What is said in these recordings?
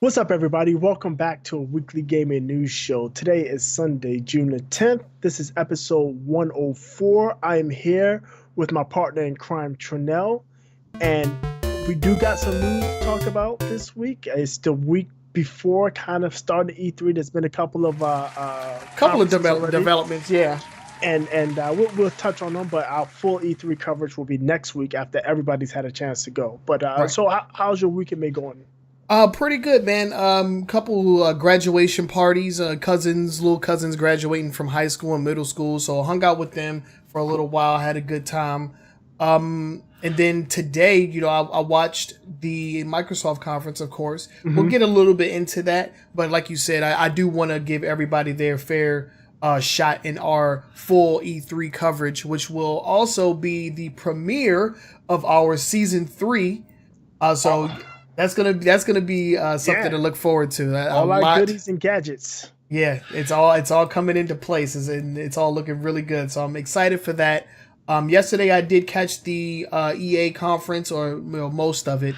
What's up, everybody? Welcome back to a weekly gaming news show. Today is Sunday, June the 10th. This is episode 104. I am here with my partner in crime, Trenell, and we do got some news to talk about this week. It's the week before kind of starting E3. There's been a couple of developments, yeah. And we'll touch on them, but our full E3 coverage will be next week after everybody's had a chance to go. But Right. So how's your weekend been going? Pretty good, man. Couple graduation parties, little cousins graduating from high school and middle school. So I hung out with them for a little while, had a good time. And then today, I watched the Microsoft conference, of course. Mm-hmm. We'll get a little bit into that. But like you said, I do want to give everybody their fair shot in our full E3 coverage, which will also be the premiere of our season 3. That's gonna be something to look forward to. All our goodies and gadgets. Yeah, it's all coming into place, and it's all looking really good. So I'm excited for that. Yesterday I did catch the EA conference, or most of it,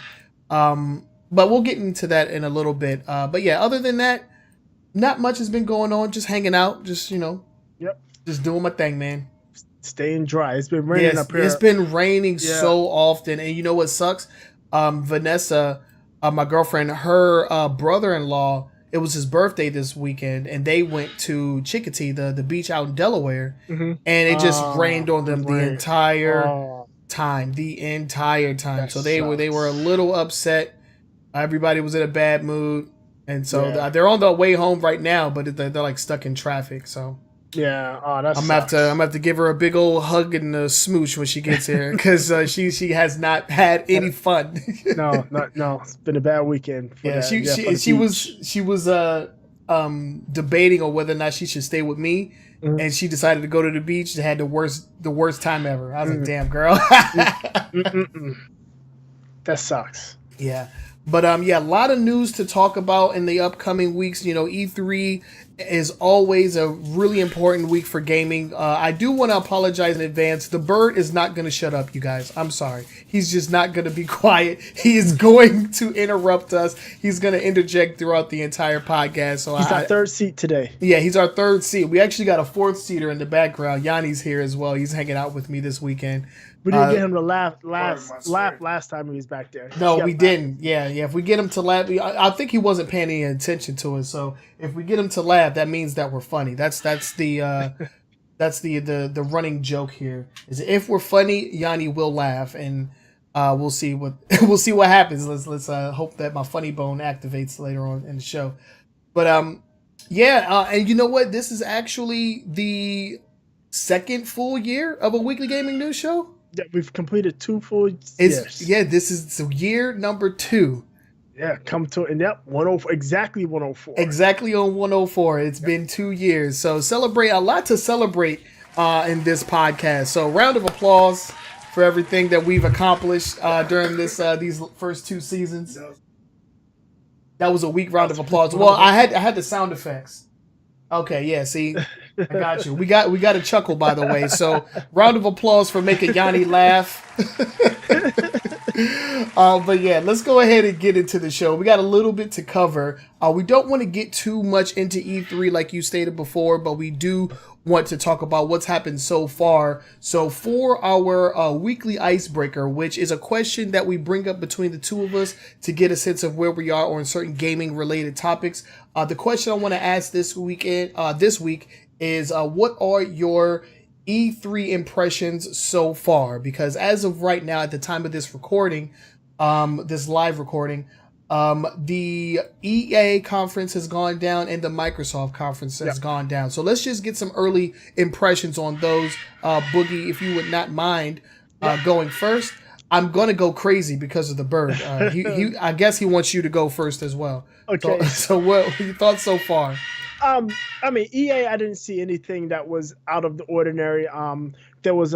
but we'll get into that in a little bit. But yeah, other than that, not much has been going on. Just hanging out, just just doing my thing, man. Staying dry. It's been raining up here. It's been raining so often, and you know what sucks? Vanessa, my girlfriend, her brother-in-law, it was his birthday this weekend, and they went to Chicotee, the beach out in Delaware, and it just rained on them the entire time. So they were a little upset. Everybody was in a bad mood, and so they're on their way home right now, but they're like stuck in traffic. So yeah, I'm gonna have to give her a big old hug and a smooch when she gets here, because she has not had any fun. No, it's been a bad weekend. She was debating on whether or not she should stay with me, and she decided to go to the beach. They had the worst time ever. I was like, damn, girl. That sucks. Yeah. But a lot of news to talk about in the upcoming weeks. E3 is always a really important week for gaming. I do want to apologize in advance. The bird is not going to shut up, you guys. I'm sorry. He's just not going to be quiet. He is going to interrupt us. He's going to interject throughout the entire podcast. So he's our third seat today. Yeah, he's our third seat. We actually got a fourth seater in the background. Yanni's here as well. He's hanging out with me this weekend. We didn't get him to laugh last time he was back there. No, we didn't. Yeah. If we get him to laugh, I think he wasn't paying any attention to us. So if we get him to laugh, that means that we're funny. That's the running joke here. Is if we're funny, Yanni will laugh, and we'll see what happens. Let's hope that my funny bone activates later on in the show. But and you know what? This is actually the second full year of a weekly gaming news show. Yeah, we've completed 2 full years. This is year number 2. Yeah, exactly 104. Exactly on 104. It's been 2 years. So a lot to celebrate in this podcast. So round of applause for everything that we've accomplished during these first 2 seasons. That was a weak round of applause. Well, I had the sound effects. Okay, yeah, see, I got you. We got a chuckle, by the way. So, round of applause for making Yanni laugh. But yeah, let's go ahead and get into the show. We got a little bit to cover. We don't want to get too much into E3 like you stated before, but we do want to talk about what's happened so far. So for our weekly icebreaker, which is a question that we bring up between the two of us to get a sense of where we are on certain gaming related topics. The question I want to ask this week is what are your E3 impressions so far? Because as of right now, at the time of this recording, this live recording, the EA conference has gone down and the Microsoft conference has gone down. So let's just get some early impressions on those. Boogie, if you would not mind going first. I'm going to go crazy because of the bird. I guess he wants you to go first as well. Okay. So what are your thoughts so far? I mean, EA, I didn't see anything that was out of the ordinary. There was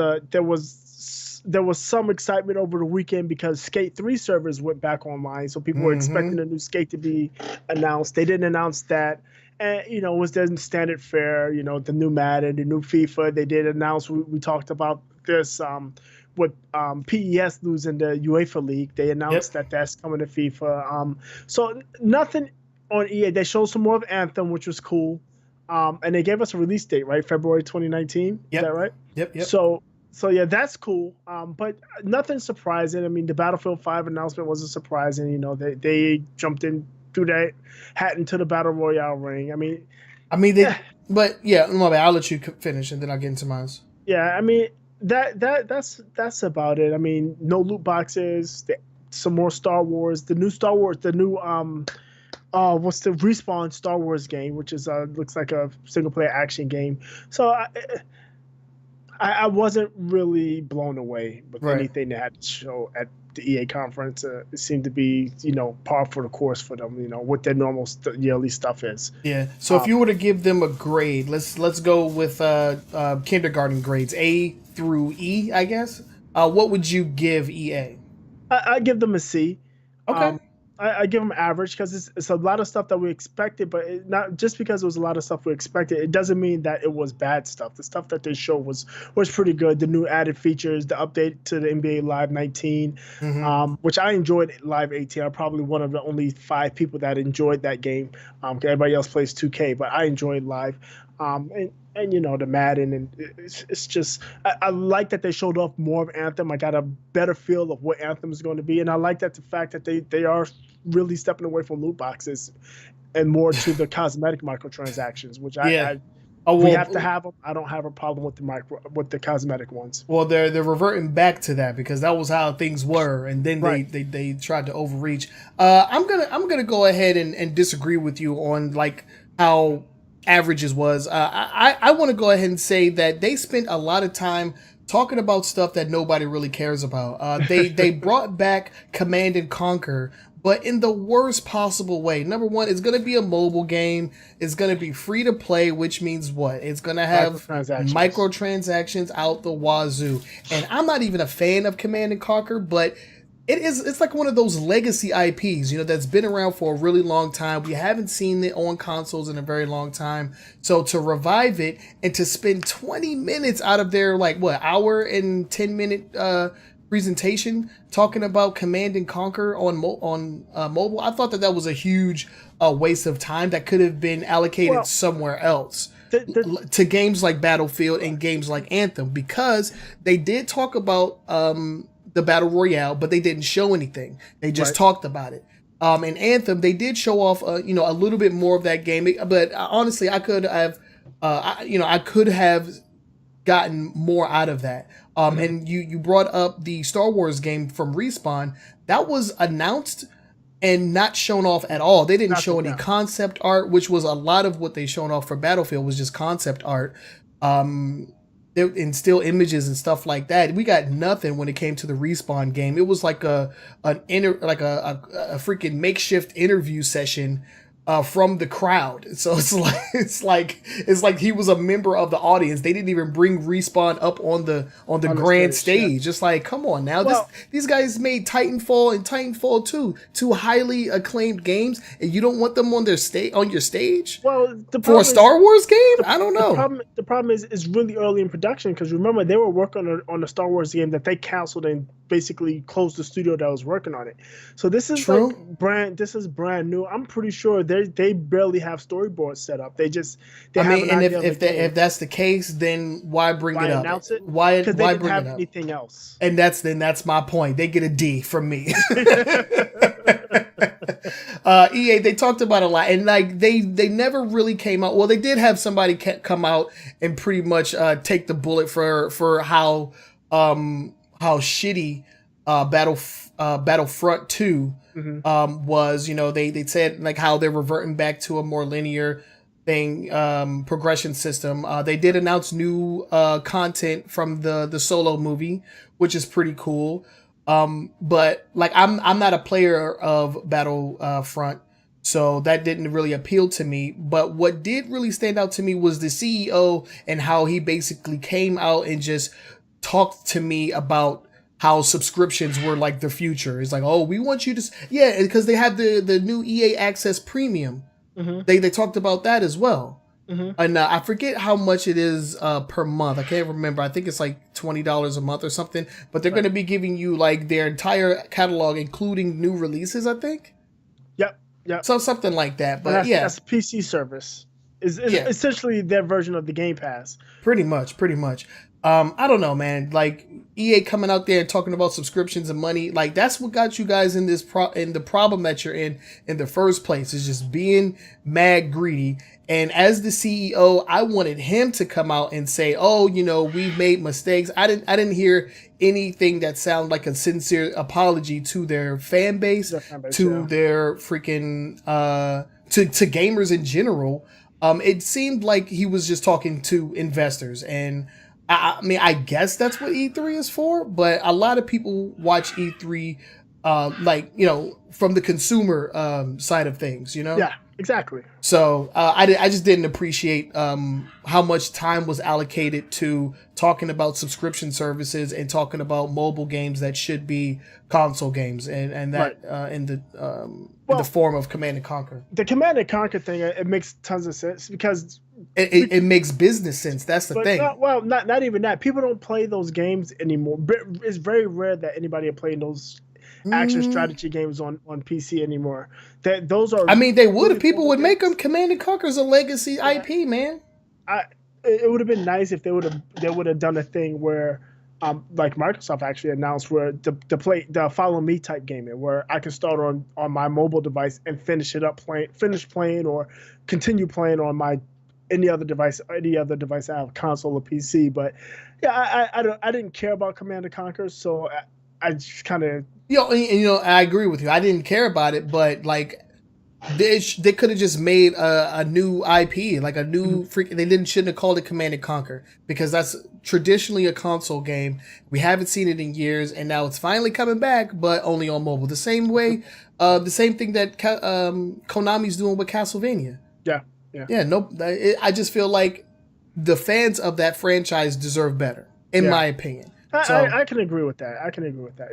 some excitement over the weekend because Skate 3 servers went back online, so people were expecting a new Skate to be announced. They didn't announce that. And, it was their standard fare, the new Madden, the new FIFA. They did announce, we talked about this with PES losing the UEFA League. They announced that that's coming to FIFA. So nothing on EA. They showed some more of Anthem, which was cool. And they gave us a release date, right? February 2019. Is that Yep. right? Yep. So yeah, that's cool. But nothing surprising. I mean, the Battlefield 5 announcement wasn't surprising. You know, they jumped in through that hat into the battle royale ring. I mean, Eh, but yeah, my bad. I'll let you finish and then I'll get into mine. yeah. I mean that's about it. I mean, no loot boxes. Some more Star Wars. The new Star Wars. The new what's the Respawn Star Wars game, which is looks like a single player action game. So I wasn't really blown away with Right. anything they had to show at the EA conference. It seemed to be, par for the course for them. What their normal yearly stuff is. Yeah. So if you were to give them a grade, let's go with kindergarten grades, A through E, I guess. What would you give EA? I give them a C. Okay. I give them average because it's a lot of stuff that we expected, but not just because it was a lot of stuff we expected, it doesn't mean that it was bad stuff. The stuff that they showed was pretty good. The new added features, the update to the NBA Live 19, which I enjoyed Live 18. I'm probably one of the only 5 people that enjoyed that game. Everybody else plays 2K, but I enjoyed Live. And the Madden, and it's just I like that they showed off more of Anthem. I got a better feel of what Anthem is going to be, and I like that the fact that they are really stepping away from loot boxes and more to the cosmetic microtransactions, which we have to have them. I don't have a problem with the cosmetic ones. Well, they're reverting back to that because that was how things were, and then Right. they tried to overreach. I'm gonna go ahead and disagree with you on like how averages was. I want to go ahead and say that they spent a lot of time talking about stuff that nobody really cares about. They brought back Command and Conquer, but in the worst possible way. Number one, it's going to be a mobile game. It's going to be free to play, which means what? It's going to have microtransactions out the wazoo. And I'm not even a fan of Command and Conquer, but it's like one of those legacy IPs, that's been around for a really long time. We haven't seen it on consoles in a very long time. So to revive it and to spend 20 minutes out of their hour and 10-minute presentation talking about Command and Conquer on mobile, I thought that was a huge waste of time that could have been allocated somewhere else. To games like Battlefield and games like Anthem, because they did talk about the Battle Royale, but they didn't show anything. They just talked about it. In Anthem, they did show off, a little bit more of that game. But honestly, I could have, I could have gotten more out of that. And you brought up the Star Wars game from Respawn. That was announced and not shown off at all. They didn't show any concept art, which was a lot of what they shown off for Battlefield was just concept art. And still images and stuff like that. We got nothing when it came to the Respawn game. It was like a freaking makeshift interview session from the crowd. So it's like he was a member of the audience. They didn't even bring Respawn up on the grand stage. Just like, come on now. These guys made Titanfall and Titanfall 2, 2 highly acclaimed games, and you don't want them on your stage? Well, for a Star Wars game? I don't know. The problem is it's really early in production, because remember they were working on a Star Wars game that they canceled and basically closed the studio that was working on it. So this is brand new. I'm pretty sure they barely have storyboards set up. If that's the case, then why bring it up? Announce it? Why Because they didn't have anything else. And that's my point. They get a D from me. EA, they talked about a lot, and they never really came out. Well, they did have somebody come out and pretty much take the bullet for how shitty Battlefront 2 was. They said like how they're reverting back to a more linear thing, progression system. They did announce new content from the Solo movie, which is pretty cool. But like I'm not a player of Battlefront, so that didn't really appeal to me. But what did really stand out to me was the CEO and how he basically came out and just talked to me about how subscriptions were like the future. It's like, oh, we want you to, because they have the new EA Access Premium. They talked about that as well. And I forget how much it is per month. I can't remember. I think it's like $20 a month or something. But they're going to be giving you like their entire catalog, including new releases, I think. Yep. Yep. So something like that. And But that's a PC service. Is yeah, essentially their version of the Game Pass. pretty much, pretty much. I don't know, man. Like EA coming out there and talking about subscriptions and money, like that's what got you guys in this in the problem that you're in the first place, is just being mad greedy. And as the CEO, I wanted him to come out and say, "Oh, you know, we've made mistakes." I didn't hear anything that sounded like a sincere apology to their fan base, to their freaking to gamers in general. It seemed like he was just talking to investors, and I mean, I guess that's what E3 is for. But a lot of people watch E3, like, you know, from the consumer side of things, you know. Yeah, exactly. So I just didn't appreciate how much time was allocated to talking about subscription services and talking about mobile games that should be console games, and that in the form of Command and Conquer. The Command and Conquer thing, it makes tons of sense because it makes business sense. That's the thing. Not even that. People don't play those games anymore. It's very rare that anybody are playing those action strategy games on PC anymore. Those are. I mean, they would if people would make them. Command and Conquer is a legacy IP, man. It would have been nice if they would have done a thing where, like Microsoft actually announced, where the follow me type gaming, where I can start on my mobile device and finish playing or continue playing on any other device I have, console or PC. But yeah, I didn't care about Command and Conquer, so I just kind of. I agree with you. I didn't care about it, but like they could have just made a new IP, like a new shouldn't have called it Command and Conquer, because that's traditionally a console game. We haven't seen it in years, and now it's finally coming back, but only on mobile. The same way, the same thing that Konami's doing with Castlevania. Yeah. No, I just feel like the fans of that franchise deserve better, in my opinion. I can agree with that.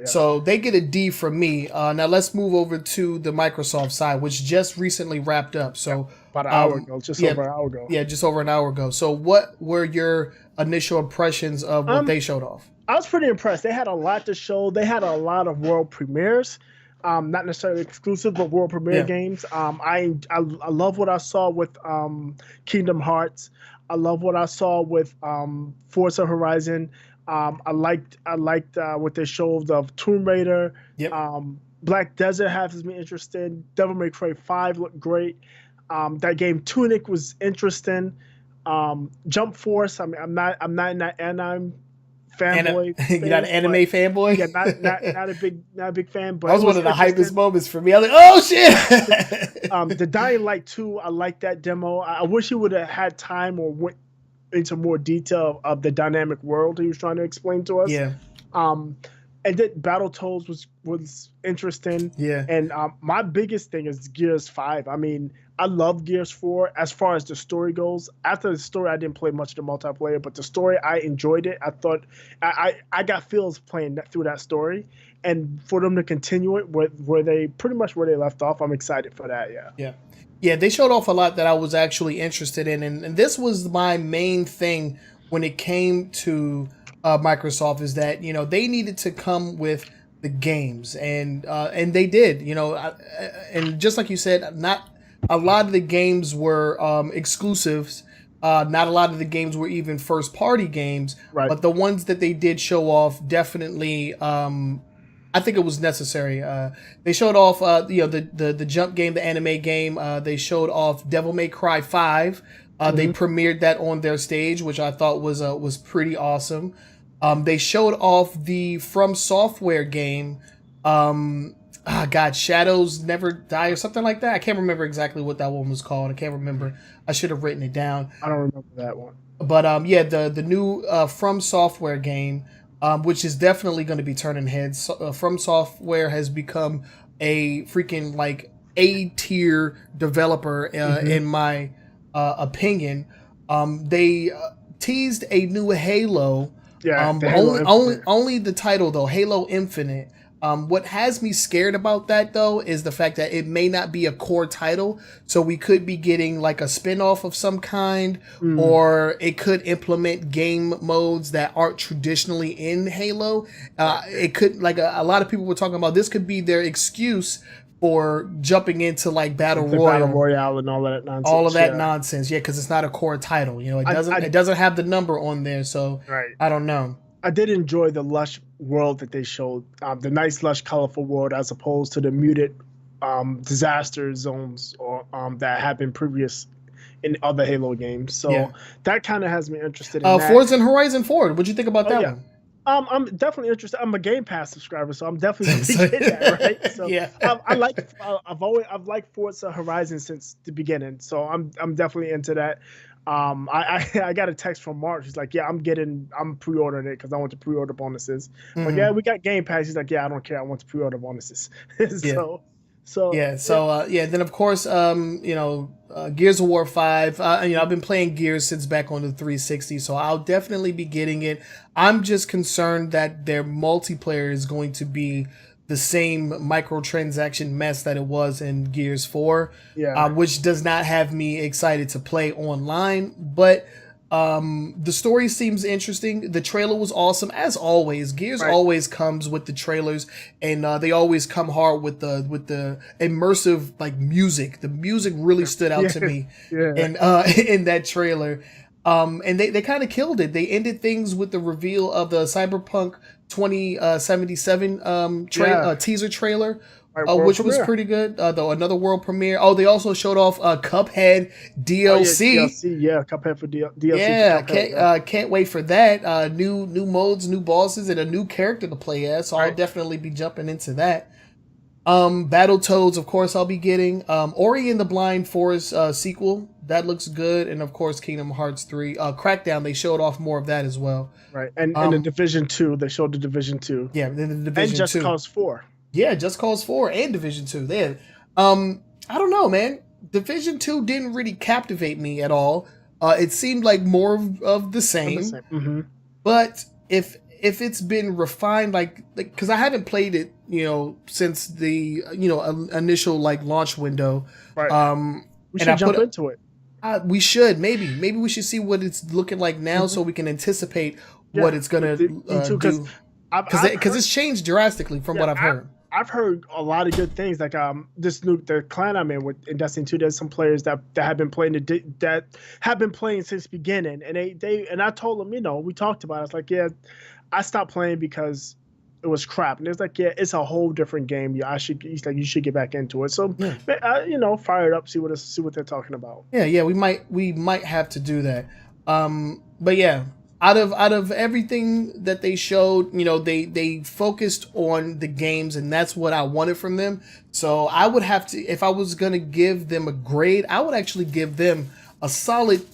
Yeah. So they get a D from me. Now let's move over to the Microsoft side, which just recently wrapped up. So about an hour ago, over an hour ago. Yeah, just over an hour ago. So what were your initial impressions of what they showed off? I was pretty impressed. They had a lot to show. They had a lot of world premieres. Not necessarily exclusive, but world premiere games. I love what I saw with Kingdom Hearts. I love what I saw with Forza Horizon. I liked what they showed of Tomb Raider. Yep. Black Desert has me interested. Devil May Cry 5 looked great. That game Tunic was interesting. Jump Force. I mean, I'm not in that anime fanboy. You're not an anime fanboy? Yeah, not a big fan. But that was one of the hypest moments for me. I was like, oh shit! The Dying Light 2, I like that demo. I wish he would have had time or went into more detail of the dynamic world he was trying to explain to us. Yeah. And then Battletoads was interesting. Yeah. And my biggest thing is Gears 5. I mean, I love Gears 4 as far as the story goes. After the story, I didn't play much of the multiplayer, but the story, I enjoyed it. I thought I got feels playing through that story. And for them to continue it where they left off, I'm excited for that. Yeah. Yeah, they showed off a lot that I was actually interested in, and this was my main thing when it came to Microsoft, is that, you know, they needed to come with the games, and they did, you know, and just like you said, not a lot of the games were exclusives. Not a lot of the games were even first party games, right. But the ones that they did show off definitely. I think it was necessary. They showed off, the jump game, the anime game. They showed off Devil May Cry 5. They premiered that on their stage, which I thought was pretty awesome. They showed off the From Software game. Shadows Never Die or something like that. I can't remember exactly what that one was called. I can't remember. I should have written it down. I don't remember that one. But the new From Software game. Which is definitely going to be turning heads. From Software has become a freaking like A-tier developer in my opinion. They teased a new Halo. Yeah, only the title though, Halo Infinite. What has me scared about that though is the fact that it may not be a core title, so we could be getting like a spin-off of some kind, or it could implement game modes that aren't traditionally in Halo. It could, like a lot of people were talking about, this could be their excuse for jumping into like Battle The Battle Royale, Royale and all that nonsense. all of that nonsense. Yeah, because it's not a core title. You know, it doesn't have the number on there, so Right. I don't know. I did enjoy the lush world that they showed, the nice, lush, colorful world, as opposed to the muted disaster zones or that have been previous in other Halo games. So Yeah. that kind of has me interested in that. Forza Horizon 4. What'd you think about that yeah. one? I'm definitely interested. I'm a Game Pass subscriber, so I'm definitely gonna get that, right? So Yeah. I've liked Forza Horizon since the beginning, so I'm definitely into that. I got a text from Mark. He's like, yeah, I'm pre-ordering it because I want the pre-order bonuses. Mhm. Like, yeah, we got Game Pass. He's like, yeah, I don't care. I want the pre-order bonuses. Then of course, Gears of War 5. I've been playing Gears since back on the 360, so I'll definitely be getting it. I'm just concerned that their multiplayer is going to be the same microtransaction mess that it was in Gears 4, which does not have me excited to play online, but the story seems interesting. The trailer was awesome, as always. Gears always comes with the trailers, and they always come hard with the immersive like music. The music really stood out to me in that trailer. And they kind of killed it. They ended things with the reveal of the Cyberpunk 2077 teaser trailer. Which was pretty good. Though another world premiere. Oh, they also showed off Cuphead DLC. Cuphead for DLC. Yeah, can't wait for that. New modes, new bosses, and a new character to play as. So I'll definitely be jumping into that. Battletoads, of course, I'll be getting. Ori and the Blind Forest sequel, that looks good, and of course Kingdom Hearts 3. Crackdown, they showed off more of that as well. Right, and the Division 2, they showed the Division 2. Yeah, the Division 2. And Just Cause 4. Yeah, Just Cause 4 and Division 2. They I don't know, man. Division 2 didn't really captivate me at all. It seemed like more of the same. Mm-hmm. But if it's been refined, like because I haven't played it, since the initial like launch window. Right. We should jump into it. We should maybe we should see what it's looking like now, so we can anticipate what it's gonna do. Because it's changed drastically from what I've heard. I've heard a lot of good things. Like the clan I'm in with in Destiny 2, there's some players that have been playing that have been playing since beginning, and I told them, we talked about it. I was like, yeah, I stopped playing because it was crap, and it's like, yeah, it's a whole different game. You should get back into it. So fire it up, see what they're talking about. Yeah, we might have to do that. But yeah. Out of everything that they showed, they focused on the games, and that's what I wanted from them. So I would have to, if I was gonna give them a grade, I would actually give them a solid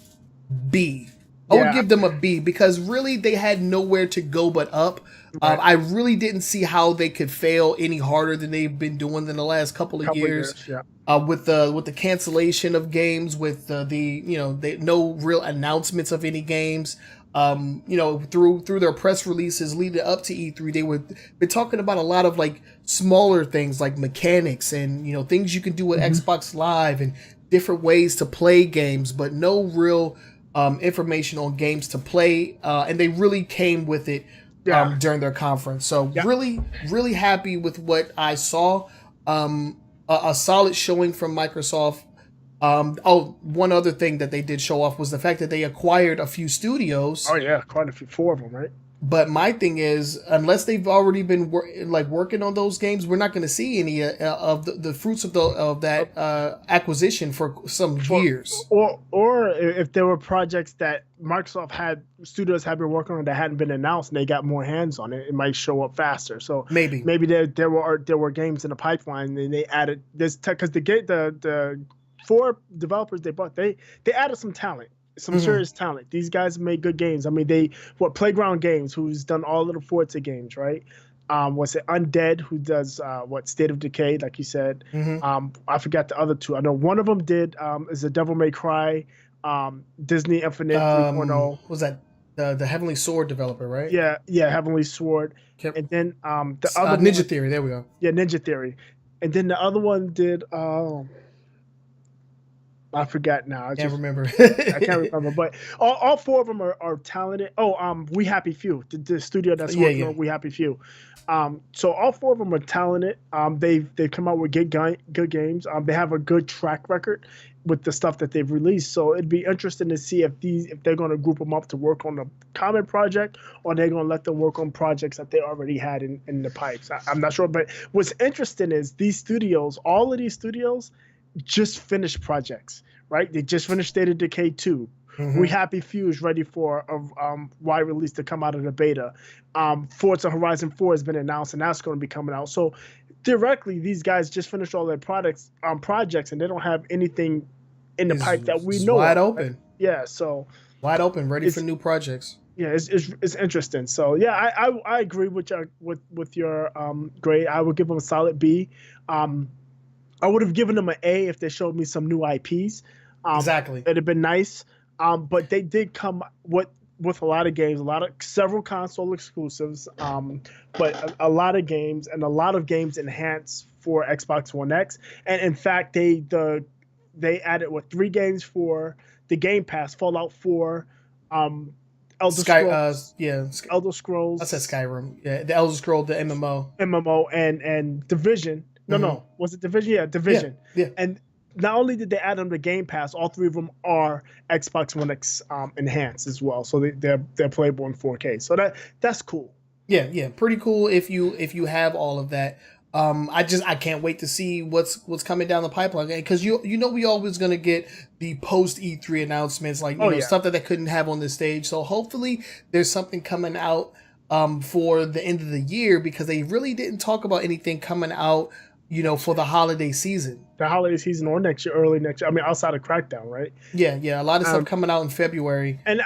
B. I would give them a B, because really they had nowhere to go but up. Right. I really didn't see how they could fail any harder than they've been doing in the last couple of years. With the cancellation of games, with the no real announcements of any games. Through their press releases leading up to E3, they were talking about a lot of like smaller things like mechanics and things you can do with Xbox Live and different ways to play games, but no real information on games to play. And they really came with it during their conference. So really, really happy with what I saw. A solid showing from Microsoft. One other thing that they did show off was the fact that they acquired a few studios. Oh yeah, quite a few, 4 of them, right? But my thing is, unless they've already been working on those games, we're not going to see any of the fruits of that acquisition for some years. Or if there were projects that Microsoft studios had been working on that hadn't been announced, and they got more hands on it, it might show up faster. So maybe there were games in the pipeline, and they added this because the 4 developers they bought, they added some talent, some serious talent. These guys made good games. I mean, Playground Games, who's done all of the Forza games, right? Was it Undead, who does State of Decay, like you said. I forgot the other 2. I know one of them did is a Devil May Cry, Disney Infinite 3.0. Was that the Heavenly Sword developer, right? Yeah, Heavenly Sword. And then the other Ninja Theory. There we go. Yeah, Ninja Theory. And then the other one did. I forgot now. Can't remember. I can't remember, but all four of them are talented. Oh, We Happy Few, the studio that's Yeah, working yeah. on We Happy Few. So all four of them are talented. They've come out with good games. They have a good track record with the stuff that they've released. So it'd be interesting to see if they're going to group them up to work on a common project, or they're going to let them work on projects that they already had in the pipes. I'm not sure, but what's interesting is all of these studios just finished projects, right? They just finished State of Decay 2. We Happy Few is ready for a wide release to come out of the beta. Forza Horizon 4 has been announced, and that's going to be coming out. So theoretically, these guys just finished all their projects, and they don't have anything in the pipe that we know wide of, open. Right? Yeah, so wide open, ready for new projects. Yeah, it's interesting. So yeah, I agree with your grade. I would give them a solid B. I would have given them an A if they showed me some new IPs. Exactly. It'd have been nice. But they did come with a lot of games, several console exclusives, but a lot of games, and a lot of games enhanced for Xbox One X. And in fact, they added 3 games for the Game Pass: Fallout 4, Elder Scrolls. Elder Scrolls. I said Skyrim. Yeah, the Elder Scrolls, the MMO, and Division. No, was it Division? Yeah, Division. Yeah. And not only did they add them to Game Pass, all 3 of them are Xbox One X enhanced as well. So they're playable in 4K. So that's cool. Yeah, pretty cool if you have all of that. I can't wait to see what's coming down the pipeline, because you know we always gonna get the post E3 announcements, like stuff that they couldn't have on this stage. So hopefully there's something coming out for the end of the year, because they really didn't talk about anything coming out for the holiday season. The holiday season or next year, early next year. I mean, outside of Crackdown, right? Yeah, a lot of stuff coming out in February. And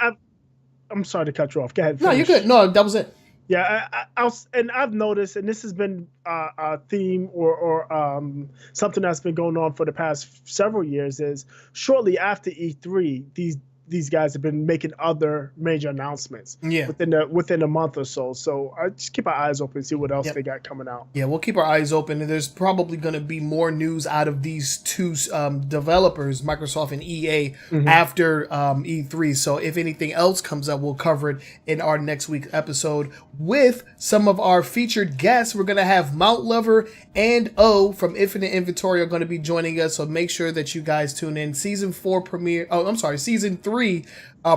I'm sorry to cut you off. Go ahead. Finish. No, you're good. No, that was it. Yeah, I've noticed, and this has been a theme or something that's been going on for the past several years, is shortly after E3, these guys have been making other major announcements within a month or so. So I just keep our eyes open and see what else they got coming out. Yeah, we'll keep our eyes open, and there's probably going to be more news out of these two developers, Microsoft and EA, after E3. So if anything else comes up, we'll cover it in our next week's episode with some of our featured guests. We're going to have Mount Lover and O from Infinite Inventory are going to be joining us. So make sure that you guys tune in. Season 3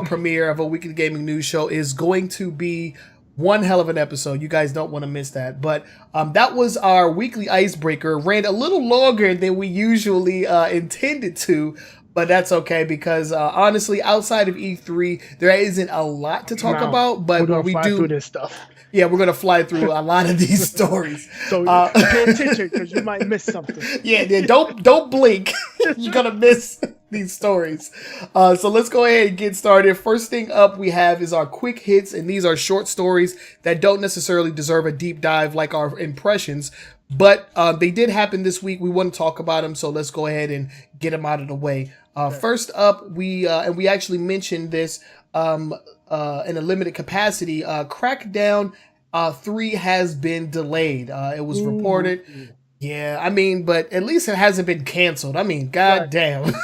premiere of a weekly gaming news show is going to be one hell of an episode. You guys don't want to miss that. But that was our weekly icebreaker. Ran a little longer than we usually intended to, but that's okay, because honestly, outside of E3, there isn't a lot to talk about. But we do through this stuff. Yeah, we're gonna fly through a lot of these stories. So pay attention, because you might miss something. Yeah, don't blink. You're gonna miss these stories. So let's go ahead and get started. First thing up we have is our quick hits, and these are short stories that don't necessarily deserve a deep dive like our impressions, but they did happen this week. We want to talk about them, so let's go ahead and get them out of the way. First up, we actually mentioned this in a limited capacity. Crackdown 3 has been delayed. It was reported. Yeah, I mean, but at least it hasn't been canceled. I mean, goddamn.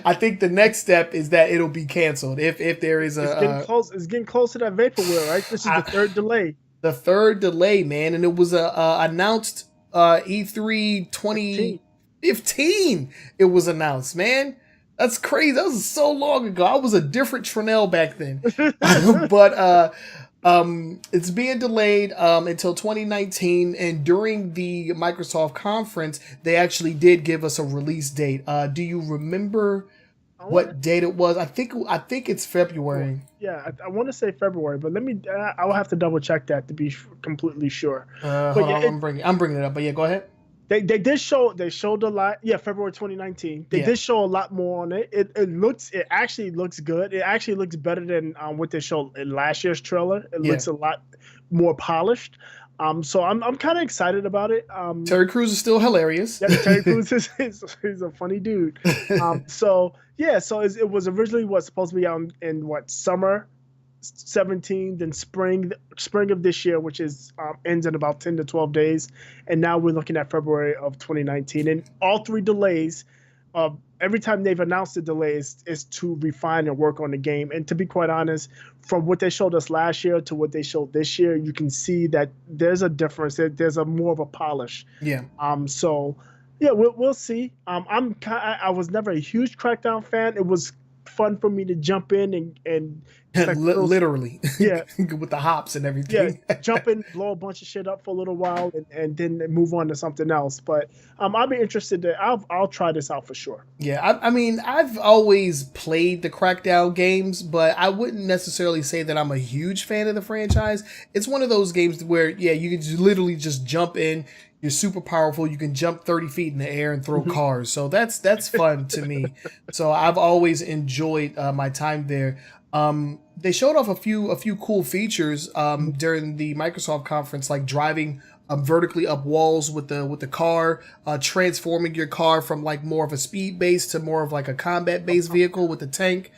I think the next step is that it'll be canceled if there is It's getting close. It's getting close to that vaporware, right? This is the third delay. The third delay, man, and it was announced E3 2015. It was announced, man. That's crazy. That was so long ago. I was a different Trenell back then. But it's being delayed until 2019, and during the Microsoft conference, they actually did give us a release date. Do you remember what date it was? I think it's February. Yeah, I want to say February, but I'll have to double check that to be completely sure. Hold on, I'm bringing it up. But yeah, go ahead. They showed a lot. Yeah, February 2019. They did show a lot more on it. It actually looks good. It actually looks better than what they showed in last year's trailer. It looks a lot more polished. So I'm kind of excited about it. Terry Crews is still hilarious. Yeah, Terry Crews he's a funny dude. So it was originally supposed to be out in summer 17, then spring of this year, which is ends in about 10 to 12 days, and now we're looking at February of 2019, and all 3 delays every time they've announced a delay, is to refine and work on the game. And to be quite honest, from what they showed us last year to what they showed this year, you can see that there's a difference. There's a more of a polish. Yeah. So yeah, we'll see. I was never a huge Crackdown fan. It was fun for me to jump in and literally, yeah, with the hops and everything. Yeah, jump in, blow a bunch of shit up for a little while, and then move on to something else. But I'll be interested. I'll try this out for sure. Yeah, I mean, I've always played the Crackdown games, but I wouldn't necessarily say that I'm a huge fan of the franchise. It's one of those games where, yeah, you can literally just jump in. You're super powerful. You can jump 30 feet in the air and throw cars. So that's fun to me. So I've always enjoyed my time there. They showed off a few cool features during the Microsoft conference, like driving vertically up walls with the car, transforming your car from like more of a speed base to more of like a combat based vehicle with the tank.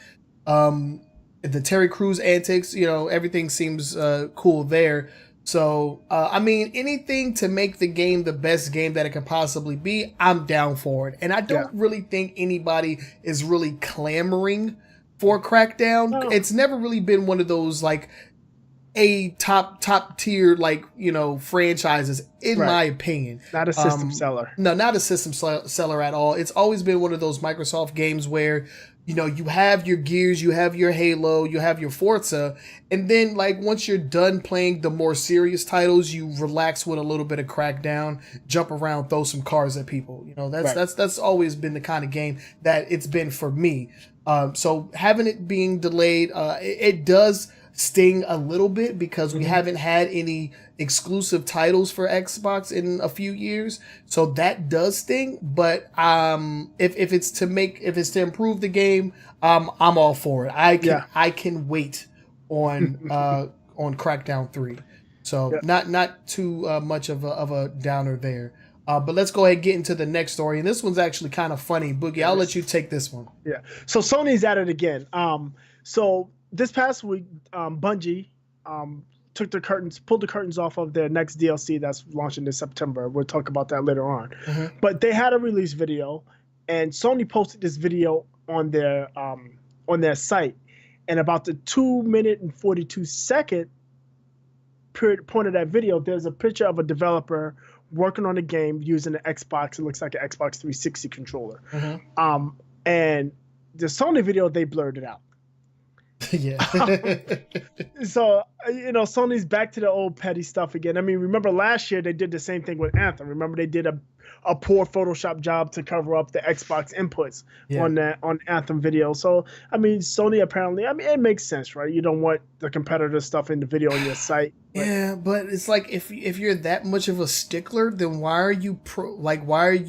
The Terry Crews antics, everything seems cool there. So, I mean, anything to make the game the best game that it can possibly be, I'm down for it. And I don't really think anybody is really clamoring for Crackdown. No. It's never really been one of those like a top tier franchises, in my opinion. Not a system seller. No, not a system seller at all. It's always been one of those Microsoft games where you have your Gears, you have your Halo, you have your Forza, and then like once you're done playing the more serious titles, you relax with a little bit of Crackdown, jump around, throw some cars at people. That's always been the kind of game that it's been for me. So having it being delayed, it does sting a little bit because we haven't had any exclusive titles for Xbox in a few years, so that does sting. But if it's to improve the game, I'm all for it. I can wait on Crackdown 3. So not too much of a downer there. But let's go ahead and get into the next story, and this one's actually kind of funny. Boogie, I'll let you take this one. Yeah. So Sony's at it again. So this past week, Bungie pulled the curtains off of their next DLC that's launching this September. We'll talk about that later on. Mm-hmm. But they had a release video, and Sony posted this video on their site. And about the 2-minute and 42-second point of that video, there's a picture of a developer working on a game using an Xbox. It looks like an Xbox 360 controller. Mm-hmm. And the Sony video, they blurred it out. Yeah. So, Sony's back to the old petty stuff again. I mean, remember last year they did the same thing with Anthem. Remember they did a poor Photoshop job to cover up the Xbox inputs on Anthem video. So, I mean, Sony apparently, it makes sense, right? You don't want the competitor stuff in the video on your site. Yeah, but it's like if you're that much of a stickler, then why are you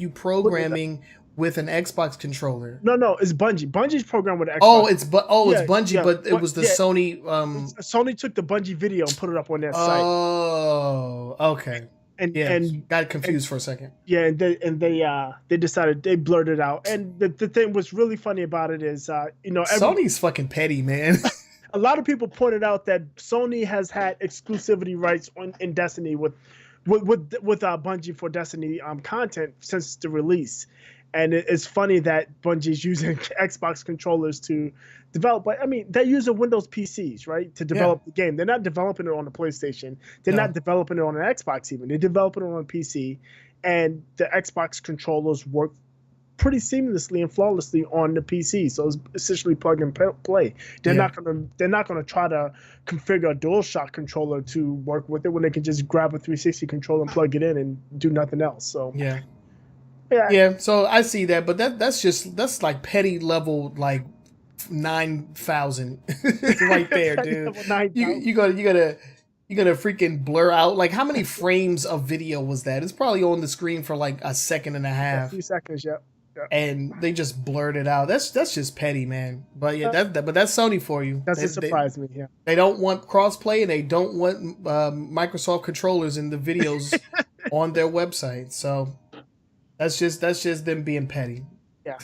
programming with an Xbox controller? No, it's Bungie. Bungie's programmed with Xbox. It's Bungie, but it was the Sony. Sony took the Bungie video and put it up on their site. Oh, okay. And got confused for a second. Yeah, and they decided they blurred it out. And the thing what's really funny about it is Sony's fucking petty, man. A lot of people pointed out that Sony has had exclusivity rights in Destiny with Bungie for Destiny content since the release. And it's funny that Bungie's using Xbox controllers to develop. But, I mean, they're using Windows PCs, right, to develop the game. They're not developing it on the PlayStation. They're not developing it on an Xbox even. They're developing it on a PC. And the Xbox controllers work pretty seamlessly and flawlessly on the PC. So it's essentially plug and play. They're not gonna try to configure a DualShock controller to work with it when they can just grab a 360 controller and plug it in and do nothing else. So Yeah, so I see that, but that's like petty level, like 9,000 right there, dude. You gotta freaking blur out. Like, how many frames of video was that? It's probably on the screen for like a second and a half. A few seconds, yep. And they just blurred it out. That's just petty, man. But yeah, but that's Sony for you. Doesn't surprise me. Yeah, they don't want crossplay, and they don't want Microsoft controllers in the videos on their website. So. That's just them being petty. Yeah.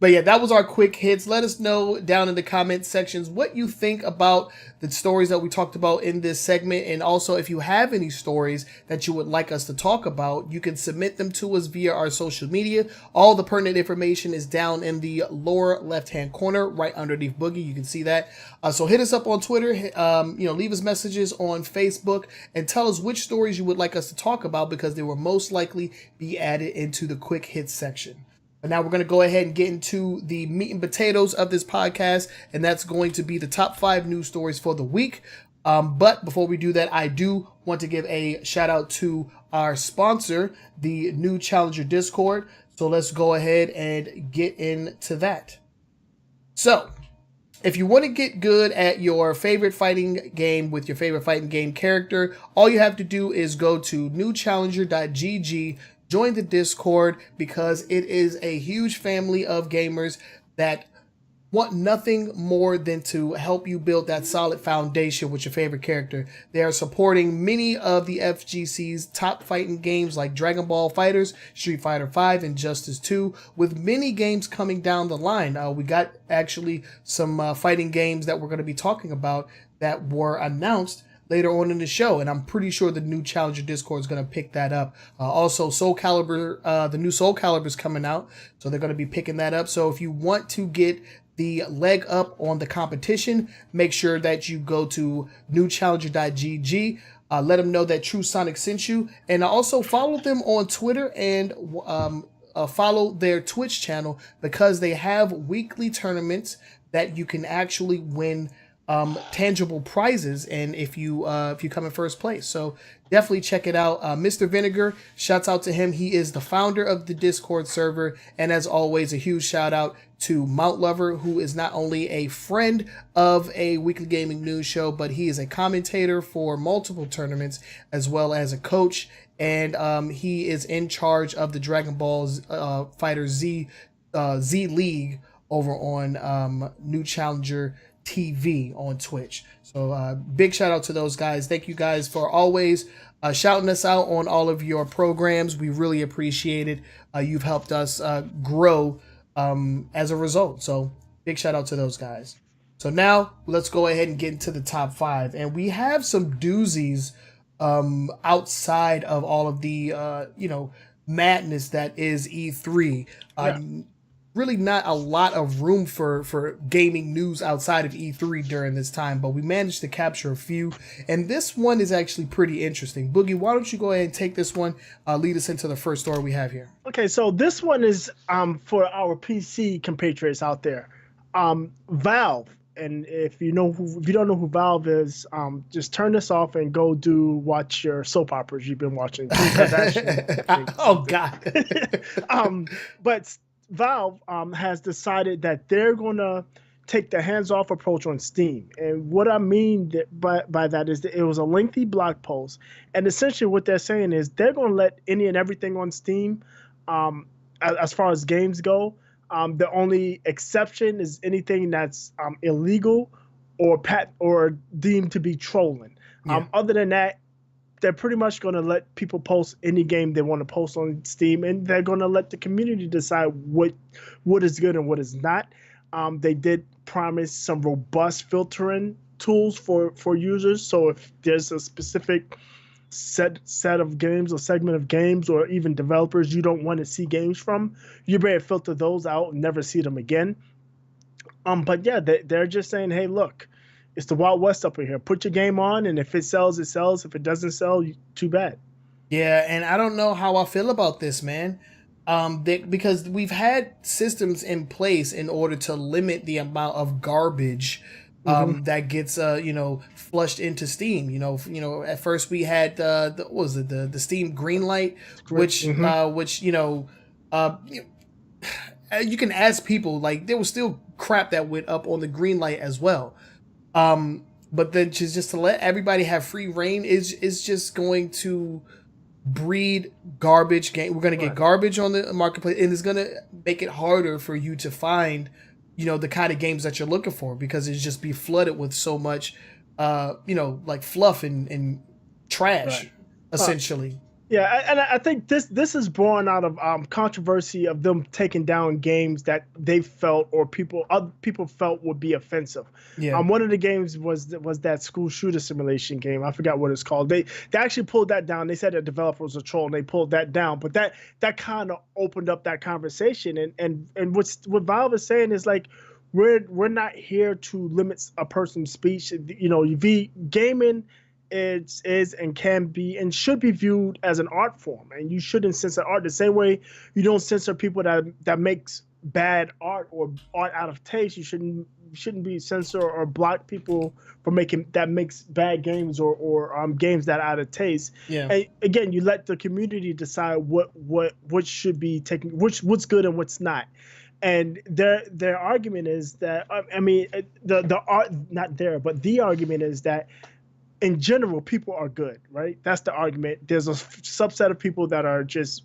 But yeah, that was our quick hits. Let us know down in the comment sections what you think about the stories that we talked about in this segment. And also, if you have any stories that you would like us to talk about, you can submit them to us via our social media. All the pertinent information is down in the lower left-hand corner, right underneath Boogie. You can see that. So hit us up on Twitter, leave us messages on Facebook, and tell us which stories you would like us to talk about, because they will most likely be added into the quick hits section. But now we're going to go ahead and get into the meat and potatoes of this podcast, and that's going to be the top 5 news stories for the week. But before we do that, I do want to give a shout out to our sponsor, the New Challenger Discord. So let's go ahead and get into that. So, if you want to get good at your favorite fighting game with your favorite fighting game character, all you have to do is go to newchallenger.gg. Join the Discord, because it is a huge family of gamers that want nothing more than to help you build that solid foundation with your favorite character. They are supporting many of the FGC's top fighting games like Dragon Ball FighterZ, Street Fighter V, and Justice 2, with many games coming down the line. We got actually some fighting games that we're going to be talking about that were announced later on in the show, and I'm pretty sure the New Challenger Discord is going to pick that up. Also, Soul Calibur, the new Soul Calibur is coming out, so they're going to be picking that up. So if you want to get the leg up on the competition, make sure that you go to newchallenger.gg. Let them know that True Sonic sent you, and also follow them on Twitter and follow their Twitch channel, because they have weekly tournaments that you can actually win tangible prizes, and if you come in first place. So definitely check it out. Mr. Vinegar, shouts out to him. He is the founder of the Discord server, and as always, a huge shout out to Mount Lover, who is not only a friend of a weekly gaming news show, but he is a commentator for multiple tournaments, as well as a coach, and he is in charge of the Dragon Ball Fighter Z League over on New Challenger TV on Twitch. So big shout out to those guys. Thank you guys for always shouting us out on all of your programs. We really appreciate it. You've helped us grow as a result. So big shout out to those guys. So now let's go ahead and get into the top 5. And we have some doozies outside of all of the madness that is E3. Really not a lot of room for gaming news outside of E3 during this time, but we managed to capture a few, and this one is actually pretty interesting. Boogie, why don't you go ahead and take this one, lead us into the first story we have here. Okay, so this one is for our PC compatriots out there. Valve, and if you don't know who Valve is, just turn this off and go watch your soap operas you've been watching. Oh God. But Valve has decided that they're going to take the hands-off approach on Steam. And what I mean by that is that it was a lengthy blog post. And essentially what they're saying is they're going to let any and everything on Steam, as far as games go. The only exception is anything that's illegal or deemed to be trolling. Yeah. Other than that, they're pretty much going to let people post any game they want to post on Steam, and they're going to let the community decide what is good and what is not. They did promise some robust filtering tools for users. So if there's a specific set of games or segment of games or even developers you don't want to see games from, you better filter those out and never see them again. But yeah, they're just saying, hey, look, it's the Wild West up in here. Put your game on, and if it sells, it sells. If it doesn't sell, too bad. Yeah, and I don't know how I feel about this, man. Because we've had systems in place in order to limit the amount of garbage that gets flushed into Steam. At first we had the Steam Greenlight, which you can ask people, like, there was still crap that went up on the Greenlight as well. But then just to let everybody have free reign is just going to breed garbage game. We're going to get garbage on the marketplace, and it's going to make it harder for you to find, the kind of games that you're looking for, because it's just be flooded with so much, like fluff and trash, essentially. Yeah, and I think this is born out of controversy of them taking down games that they felt or other people felt would be offensive. Yeah. One of the games was that school shooter simulation game. I forgot what it's called. They actually pulled that down. They said the developer was a troll, and they pulled that down. But that kind of opened up that conversation. And what Valve is saying is like, we're not here to limit a person's speech. You know, gaming is and can be and should be viewed as an art form, and you shouldn't censor art the same way you don't censor people that makes bad art or art out of taste. You shouldn't be censor or block people for making that makes bad games or games that are out of taste. Yeah. And again, you let the community decide what should be taken, what's good and what's not. And their argument is that, I mean, the art not there, but the argument is that in general, people are good, right? That's the argument. There's a subset of people that are just,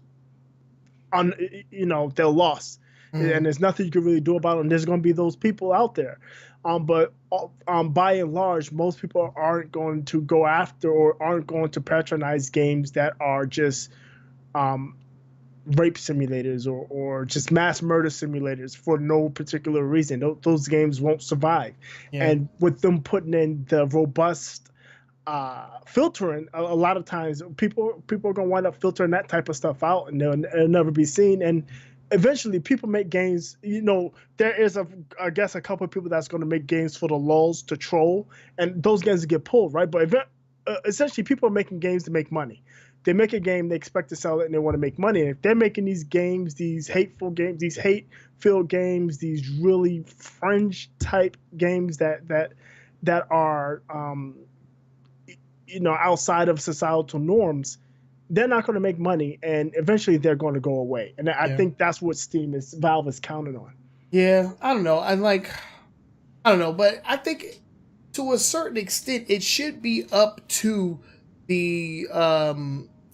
they're lost, and there's nothing you can really do about them. There's going to be those people out there, but by and large, most people aren't going to go after or aren't going to patronize games that are just rape simulators or just mass murder simulators for no particular reason. Those games won't survive. Yeah. And with them putting in the robust filtering, a lot of times people are gonna wind up filtering that type of stuff out, and it'll never be seen. And eventually, people make games. You know, there is I guess a couple of people that's gonna make games for the lulz to troll, and those games get pulled, right? But essentially, people are making games to make money. They make a game, they expect to sell it, and they want to make money. And if they're making these games, these hateful games, these hate-filled games, these really fringe type games that are outside of societal norms, they're not going to make money, and eventually they're going to go away. And I think that's what Valve is counting on. Yeah, I don't know. I don't know, but I think to a certain extent, it should be up to the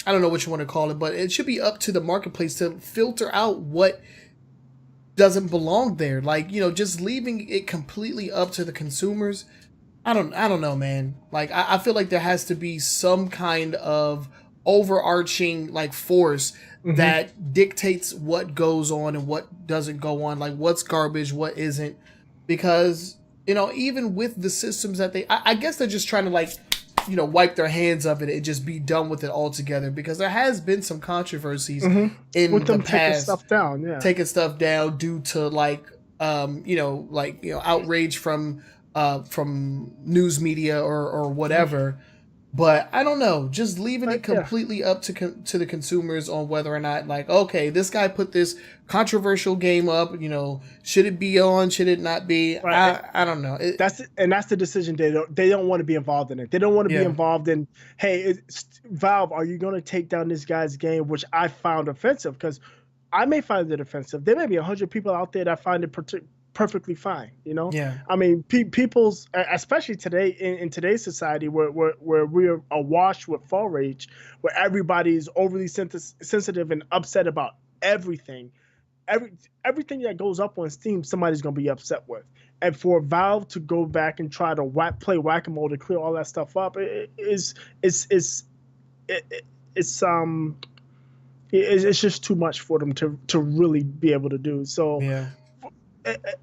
I don't know what you want to call it, but it should be up to the marketplace to filter out what doesn't belong there. Like, just leaving it completely up to the consumers. I don't know, man. Like, I feel like there has to be some kind of overarching like force that dictates what goes on and what doesn't go on, like what's garbage, what isn't, because even with the systems that I guess they're just trying to like wipe their hands of it and just be done with it altogether, because there has been some controversies in with them the past taking stuff down due to like outrage from news media or whatever. But I don't know, just leaving it completely up to the consumers on whether or not, like, okay, this guy put this controversial game up, should it be on, should it not be? Right. I don't know. That's the decision. They don't want to be involved in it. They don't want to be involved in, hey, Valve, are you going to take down this guy's game, which I found offensive? Because I may find it offensive. There may be 100 people out there that find it perfectly fine. Yeah. I mean, people's, especially today in today's society where we're awash with fall rage, where everybody's overly sensitive and upset about everything. Everything that goes up on Steam, somebody's gonna be upset with. And for Valve to go back and try to play whack-a-mole to clear all that stuff up, it's just too much for them to really be able to do. So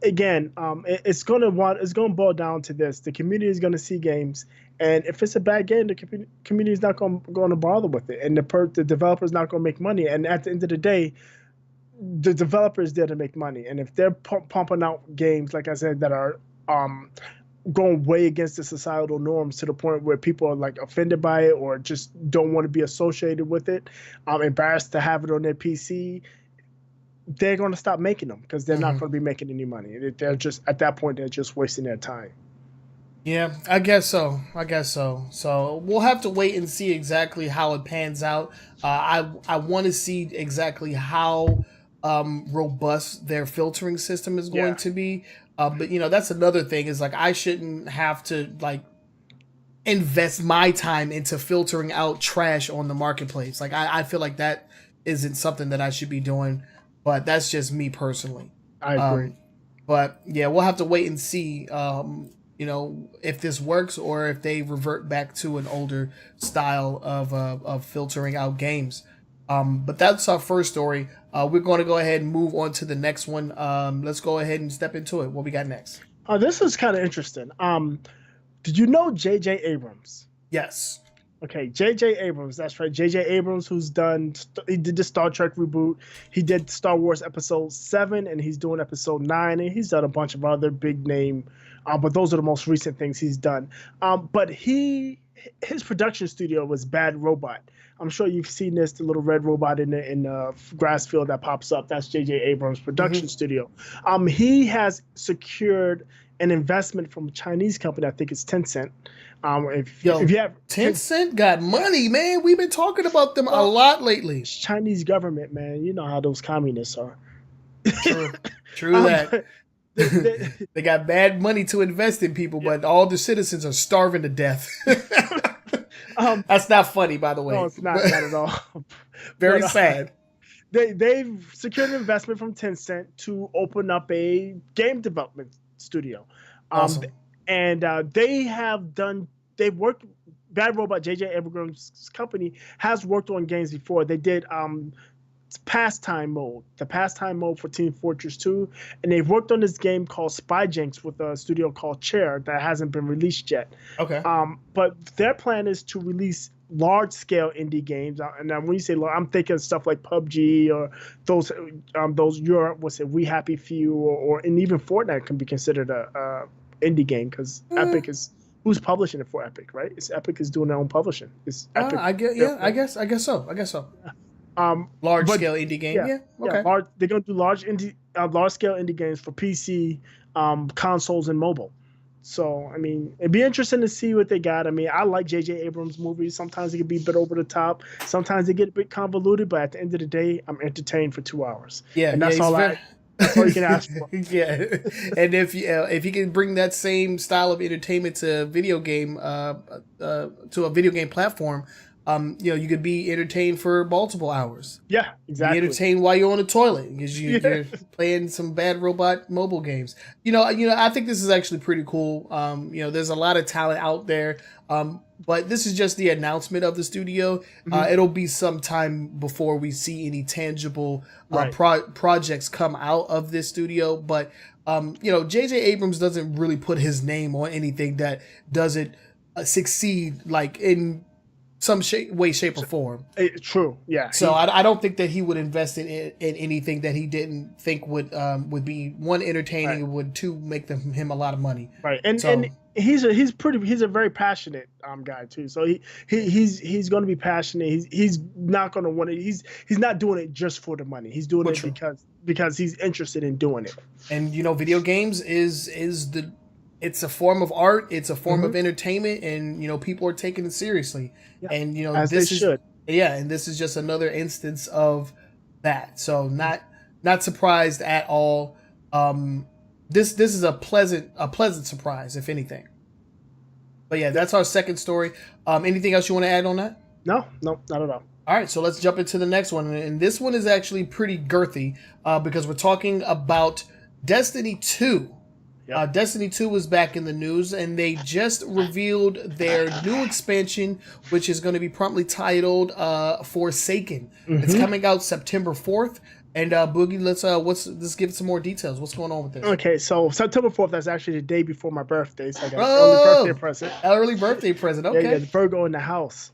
again, it's gonna boil down to this: the community is gonna see games, and if it's a bad game, the community is not going to bother with it, and the developer is not going to make money. And at the end of the day, the developer is there to make money, and if they're pumping out games, like I said, that are going way against the societal norms to the point where people are like offended by it or just don't want to be associated with it, embarrassed to have it on their PC, they're going to stop making them because they're not going to be making any money. They're just, at that point, they're just wasting their time. Yeah, I guess so. So we'll have to wait and see exactly how it pans out. I want to see exactly how robust their filtering system is going to be. But that's another thing, is like, I shouldn't have to like invest my time into filtering out trash on the marketplace. Like, I feel like that isn't something that I should be doing. But that's just me personally. I agree. But yeah, we'll have to wait and see if this works or if they revert back to an older style of filtering out games. But that's our first story. We're going to go ahead and move on to the next one. Let's go ahead and step into it. What we got next? This is kind of interesting. Did you know J.J. Abrams? Yes. Okay, J.J. Abrams. That's right. J.J. Abrams, he did the Star Trek reboot. He did Star Wars Episode 7, and he's doing Episode 9, and he's done a bunch of other big name, but those are the most recent things he's done. But his production studio was Bad Robot. I'm sure you've seen this, the little red robot in the grass field that pops up. That's J.J. Abrams' production studio. He has secured an investment from a Chinese company. I think it's Tencent. If you have Tencent got money, man. We've been talking about them a lot lately. Chinese government, man. You know how those communists are. True that. They got bad money to invest in people, but all the citizens are starving to death. That's not funny, by the way. No, it's not at all. Very sad. They've secured an investment from Tencent to open up a game development studio. Awesome. And they've worked, Bad Robot, J.J. Abrams' company, has worked on games before. They did Pastime Mode, the Pastime Mode for Team Fortress 2, and they've worked on this game called Spyjinx with a studio called Chair that hasn't been released yet. Okay. But their plan is to release large-scale indie games, and when you say large, I'm thinking stuff like PUBG or those We Happy Few, and even Fortnite can be considered a indie game because Epic is who's publishing it for Epic, right? Epic is doing their own publishing. It's Epic. I guess so. Large scale indie game. Yeah. Okay. Yeah, they're gonna do large scale indie games for PC, consoles, and mobile. So, I mean, it'd be interesting to see what they got. I mean, I like J.J. Abrams movies. Sometimes they can be a bit over the top. Sometimes they get a bit convoluted. But at the end of the day, I'm entertained for 2 hours. Yeah, and that's all you can ask for. Yeah, and if you can bring that same style of entertainment to a video game platform, you could be entertained for multiple hours. Yeah, exactly. Be entertained while you're on the toilet because you're playing some Bad Robot mobile games. I think this is actually pretty cool. There's a lot of talent out there. But this is just the announcement of the studio. It'll be some time before we see any tangible projects come out of this studio. But, J.J. Abrams doesn't really put his name on anything that doesn't succeed, like in some way, shape, or form. True, yeah. So I don't think that he would invest in anything that he didn't think would be, one, entertaining, would, two, make him a lot of money. Right, and he's a very passionate guy too. So he's going to be passionate. He's not going to want to. He's not doing it just for the money. He's doing it because he's interested in doing it. And video games it's a form of art. It's a form of entertainment, and people are taking it seriously. Yeah. And as they should. Yeah, and this is just another instance of that. So not surprised at all. This is a pleasant surprise, if anything. But yeah, that's our second story. Anything else you want to add on that? No, not at all. All right, so let's jump into the next one, and this one is actually pretty girthy because we're talking about Destiny 2. Yep. Destiny 2 was back in the news, and they just revealed their new expansion, which is going to be promptly titled Forsaken. It's coming out September 4th. And Boogie, let's give some more details. What's going on with this? Okay, so September 4th, that's actually the day before my birthday, so I got an early birthday present. Early birthday present, okay. Yeah, Virgo in the house.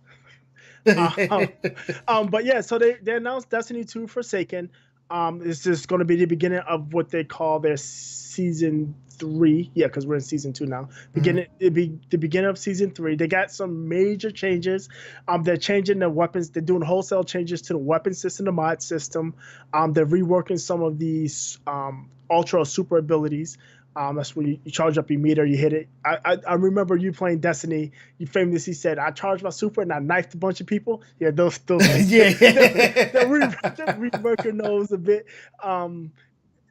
But yeah, so they announced Destiny 2 Forsaken. It's just going to be the beginning of what they call their season 3. Yeah, because we're in season 2 now. It'd be the beginning of season 3. They got some major changes. They're changing the weapons. They're doing wholesale changes to the weapon system, the mod system. They're reworking some of these ultra or super abilities. That's when you charge up your meter, you hit it. I remember you playing Destiny. You famously said, "I charged my super and I knifed a bunch of people." Yeah, those yeah. They're reworking those a bit.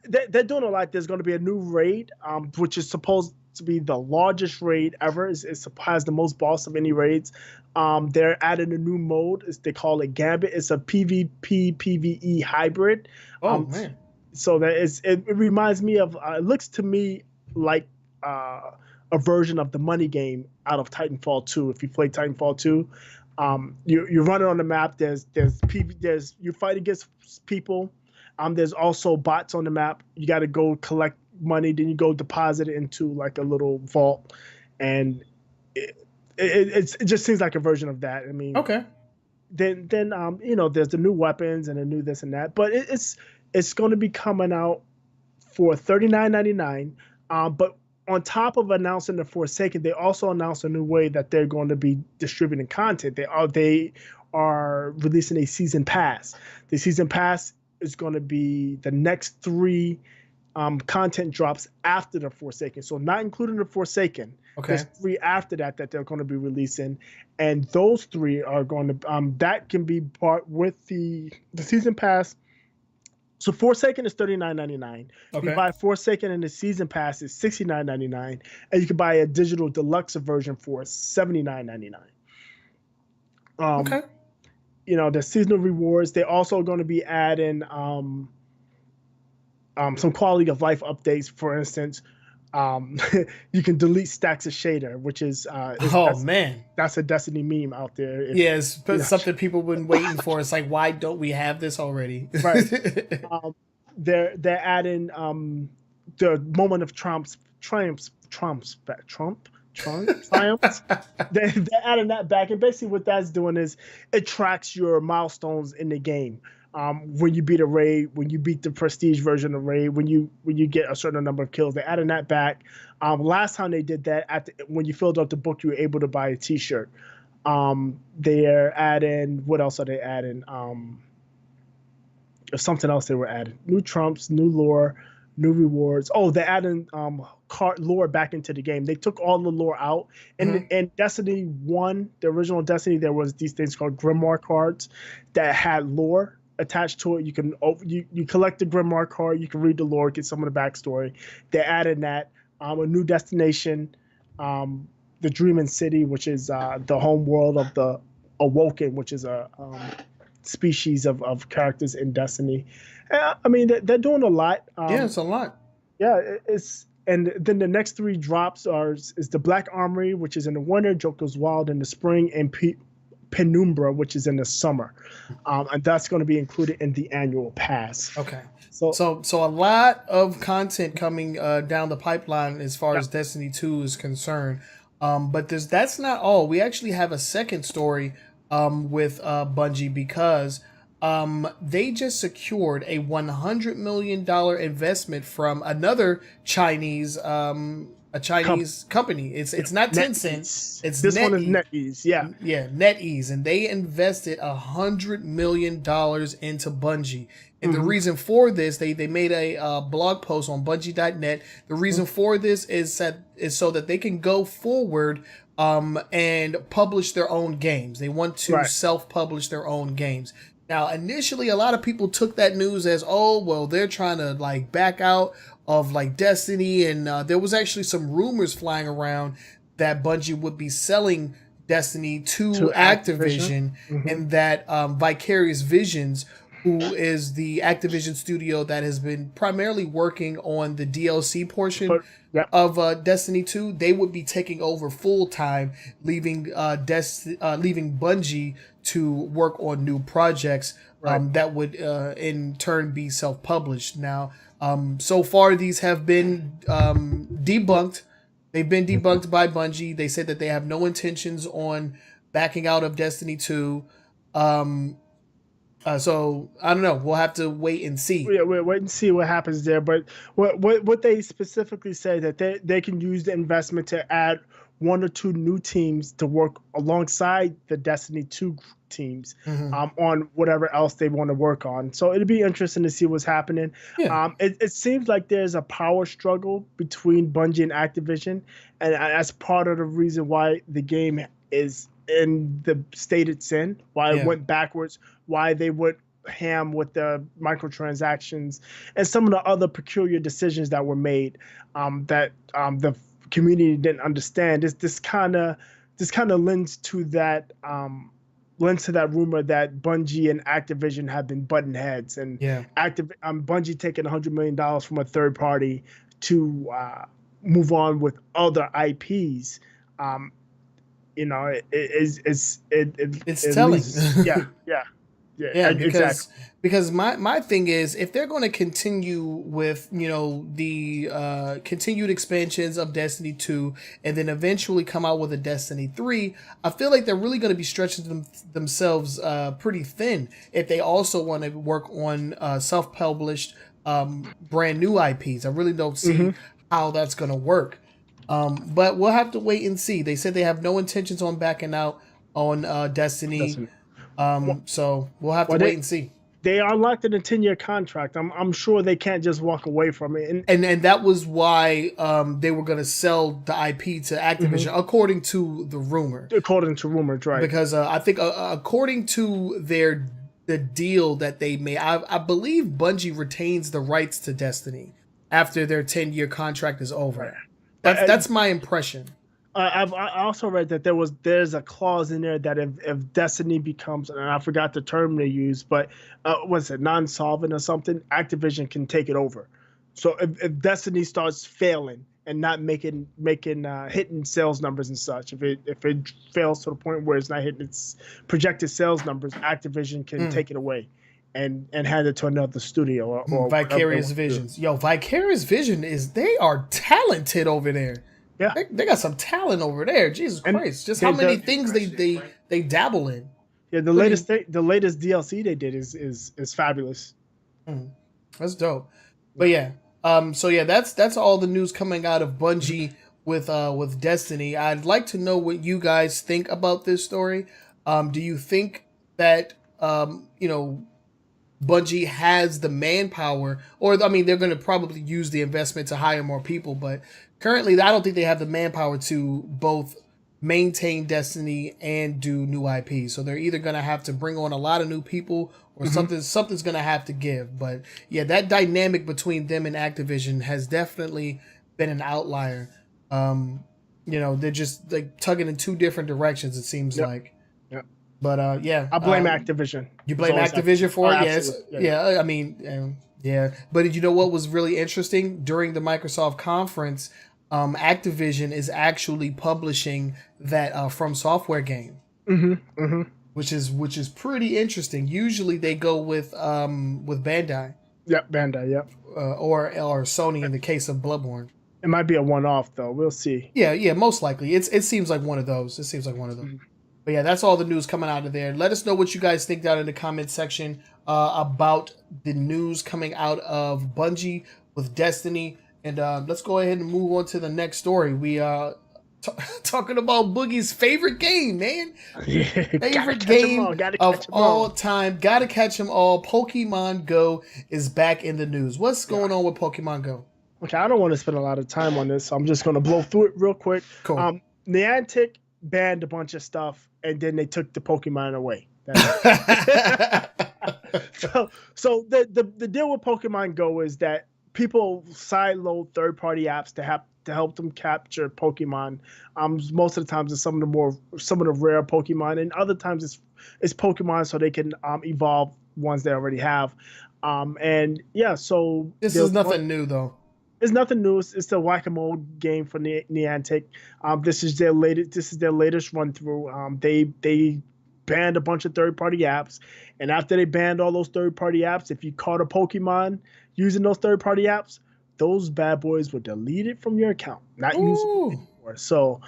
They're doing a lot. There's going to be a new raid, which is supposed to be the largest raid ever. It has the most boss of any raids. They're adding a new mode. They call it Gambit. It's a PvP PvE hybrid. Oh man. So that it reminds me of. It looks to me like a version of the money game out of Titanfall 2. If you play Titanfall 2, you run it on the map. There's you fight against people. There's also bots on the map. You got to go collect money, then you go deposit it into like a little vault, and it just seems like a version of that. I mean, Okay. Then there's the new weapons and the new this and that, but it's going to be coming out for $39.99. But on top of announcing the Forsaken, they also announced a new way that they're going to be distributing content. They are releasing a season pass. The season pass is going to be the next 3 content drops after the Forsaken. So not including the Forsaken. Okay. There's 3 after that they're going to be releasing, and those 3 are going to that can be part with the season pass. So Forsaken is $39.99. Okay. You buy Forsaken and the season pass is $69.99, and you can buy a digital deluxe version for $79.99. Okay. The seasonal rewards. They're also going to be adding some quality of life updates. For instance, you can delete stacks of shader, which is that's a Destiny meme out there. Yes, but something people have been waiting for. It's like, why don't we have this already? Right. They're adding the moment of triumphs. They're adding that back, and basically what that's doing is it tracks your milestones in the game. When you beat a raid, when you beat the prestige version of raid, when you get a certain number of kills, they're adding that back. Last time they did that, when you filled out the book, you were able to buy a T-shirt. They're adding, what else are they adding? There's something else they were adding. New trumps, new lore, new rewards. Oh, they're adding lore back into the game. They took all the lore out. And in Destiny 1, the original Destiny, there was these things called Grimoire cards that had lore attached to it. You can you collect the Grimoire card, you can read the lore, get some of the backstory. They added that a new destination, the Dreaming City, which is the home world of the Awoken, which is a species of characters in Destiny. I mean, they're doing a lot. Yeah, it's a lot. Yeah, and then the next 3 drops is the Black Armory, which is in the winter, Joker's Wild in the spring, and Penumbra, which is in the summer, and that's going to be included in the annual pass. Okay. So a lot of content coming down the pipeline as far as Destiny 2 is concerned. But that's not all. We actually have a second story with Bungie, because they just secured a $100 million investment from another Chinese company. It's not Tencent. It's this one is NetEase. Yeah, NetEase, and they invested $100 million into Bungie. And the reason for this, they made a blog post on Bungie.net. The reason for this is so that they can go forward and publish their own games. They want to self-publish their own games. Now, initially, a lot of people took that news as, oh, well, they're trying to like back out of like Destiny, and there was actually some rumors flying around that Bungie would be selling Destiny to Activision, and that Vicarious Visions, who is the Activision studio that has been primarily working on the DLC portion of Destiny 2, they would be taking over full time, leaving Bungie to work on new projects that would in turn be self-published. Now, so far these have been debunked. They've been debunked by Bungie. They said that they have no intentions on backing out of Destiny 2. So I don't know. We'll have to wait and see. Yeah, we'll wait and see what happens there. But what they specifically say that they can use the investment to add 1 or 2 new teams to work alongside the Destiny 2 teams on whatever else they want to work on. So it'll be interesting to see what's happening. Yeah. It seems like there's a power struggle between Bungie and Activision, and that's part of the reason why the game is in the state it's in, why it went backwards, why they went ham with the microtransactions and some of the other peculiar decisions that were made that the community didn't understand. This kind of lends to that rumor that Bungie and Activision have been butting heads, and Bungie taking $100 million from a third party to move on with other IPs, um, It's it telling. leaves. Yeah, Yeah, exactly. because my thing is, if they're going to continue with the continued expansions of Destiny 2 and then eventually come out with a Destiny 3, I feel like they're really going to be stretching themselves pretty thin if they also want to work on self-published brand new IPs. I really don't see Hmm. how that's going to work. But we'll have to wait and see. They said they have no intentions on backing out on Destiny, Doesn't. Well, so we'll have to well, wait and see. they are locked in a 10-year contract. I'm sure they can't just walk away from it. And that was why they were going to sell the IP to Mhm. Activision, according to the rumor. According to rumors, right? Because I think according to the deal that they made, I believe Bungie retains the rights to Destiny after their 10-year contract is Right. over. But That's my impression. I also read that there's a clause in there that if Destiny becomes, and I forgot the term they used, but was it non-solvent or something? Activision can take it over. So if Destiny starts failing and not making hitting sales numbers and such, if it fails to the point where it's not hitting its projected sales numbers, Activision can take it away and hand it to another studio or whatever they Vicarious want to do. Visions. Yo, Vicarious Vision they are talented over there. Yeah, They got some talent over there. Jesus and Christ. Just how they, many the things they dabble in. yeah, Pretty the latest DLC they did is fabulous. that's dope. But Yeah. yeah. So yeah, that's all the news coming out of Bungie with Destiny. I'd like to know what you guys think about this story. Do you think that Bungie has the manpower, or I mean, they're going to probably use the investment to hire more people, but currently, I don't think they have the manpower to both maintain Destiny and do new IP. So they're either going to have to bring on a lot of new people, or Mhm. something's going to have to give. But yeah, that dynamic between them and Activision has definitely been an outlier. They're just like tugging in two different directions. It seems Yep. like. Yep. But yeah, I blame Activision. you It's blame always Activision Activision. Oh, for it? Yes. absolutely. Yeah. I mean, yeah. But you know what was really interesting during the Microsoft conference? Activision is actually publishing that From Software game, Mm-hmm. Mm-hmm. which is pretty interesting. Usually they go with Bandai Yep. Bandai. Yep. or Sony in the case of Bloodborne. It might be a one-off though. We'll see. Yeah. Most likely, it seems like one of those. It seems like one of those. Mhm. But yeah, that's all the news coming out of there. Let us know what you guys think down in the comment section about the news coming out of Bungie with Destiny. And let's go ahead and move on to the next story. We talking about Boogie's favorite game, man. Yeah, Favorite game of all all. time. Gotta catch them all. Pokemon Go is back in the news. What's going on with Pokemon Go? Okay, I don't want to spend a lot of time on this, so I'm just going to blow through it real quick. Cool. Niantic banned a bunch of stuff, and then they took the Pokemon away. So the deal with Pokemon Go is that people sideload third-party apps to help them capture Pokemon. Most of the times it's some of the rare Pokemon, and other times it's Pokemon so they can evolve ones they already have. And yeah, so This is nothing new though. it's nothing new. It's the whack-a-mole game for Niantic. This is their latest run through. They banned a bunch of third-party apps, and after they banned all those third-party apps, if you caught a Pokemon using those third-party apps, those bad boys were deleted from your account, not usable anymore. So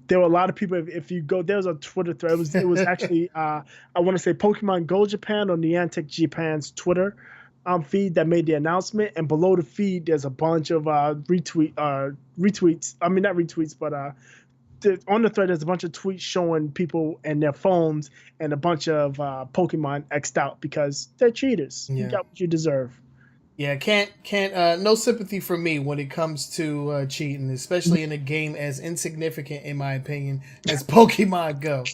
there were a lot of people. If you go, there's a Twitter thread. It was actually I want to say Pokemon Go Japan or Niantic Japan's Twitter feed that made the announcement, and below the feed there's a bunch of retweets. I mean, not retweets, but on the thread there's a bunch of tweets showing people and their phones and a bunch of Pokemon x'd out because they're cheaters. Yeah. You got what you deserve. Yeah, can't no sympathy for me when it comes to cheating, especially in a game as insignificant, in my opinion, as Pokemon Go.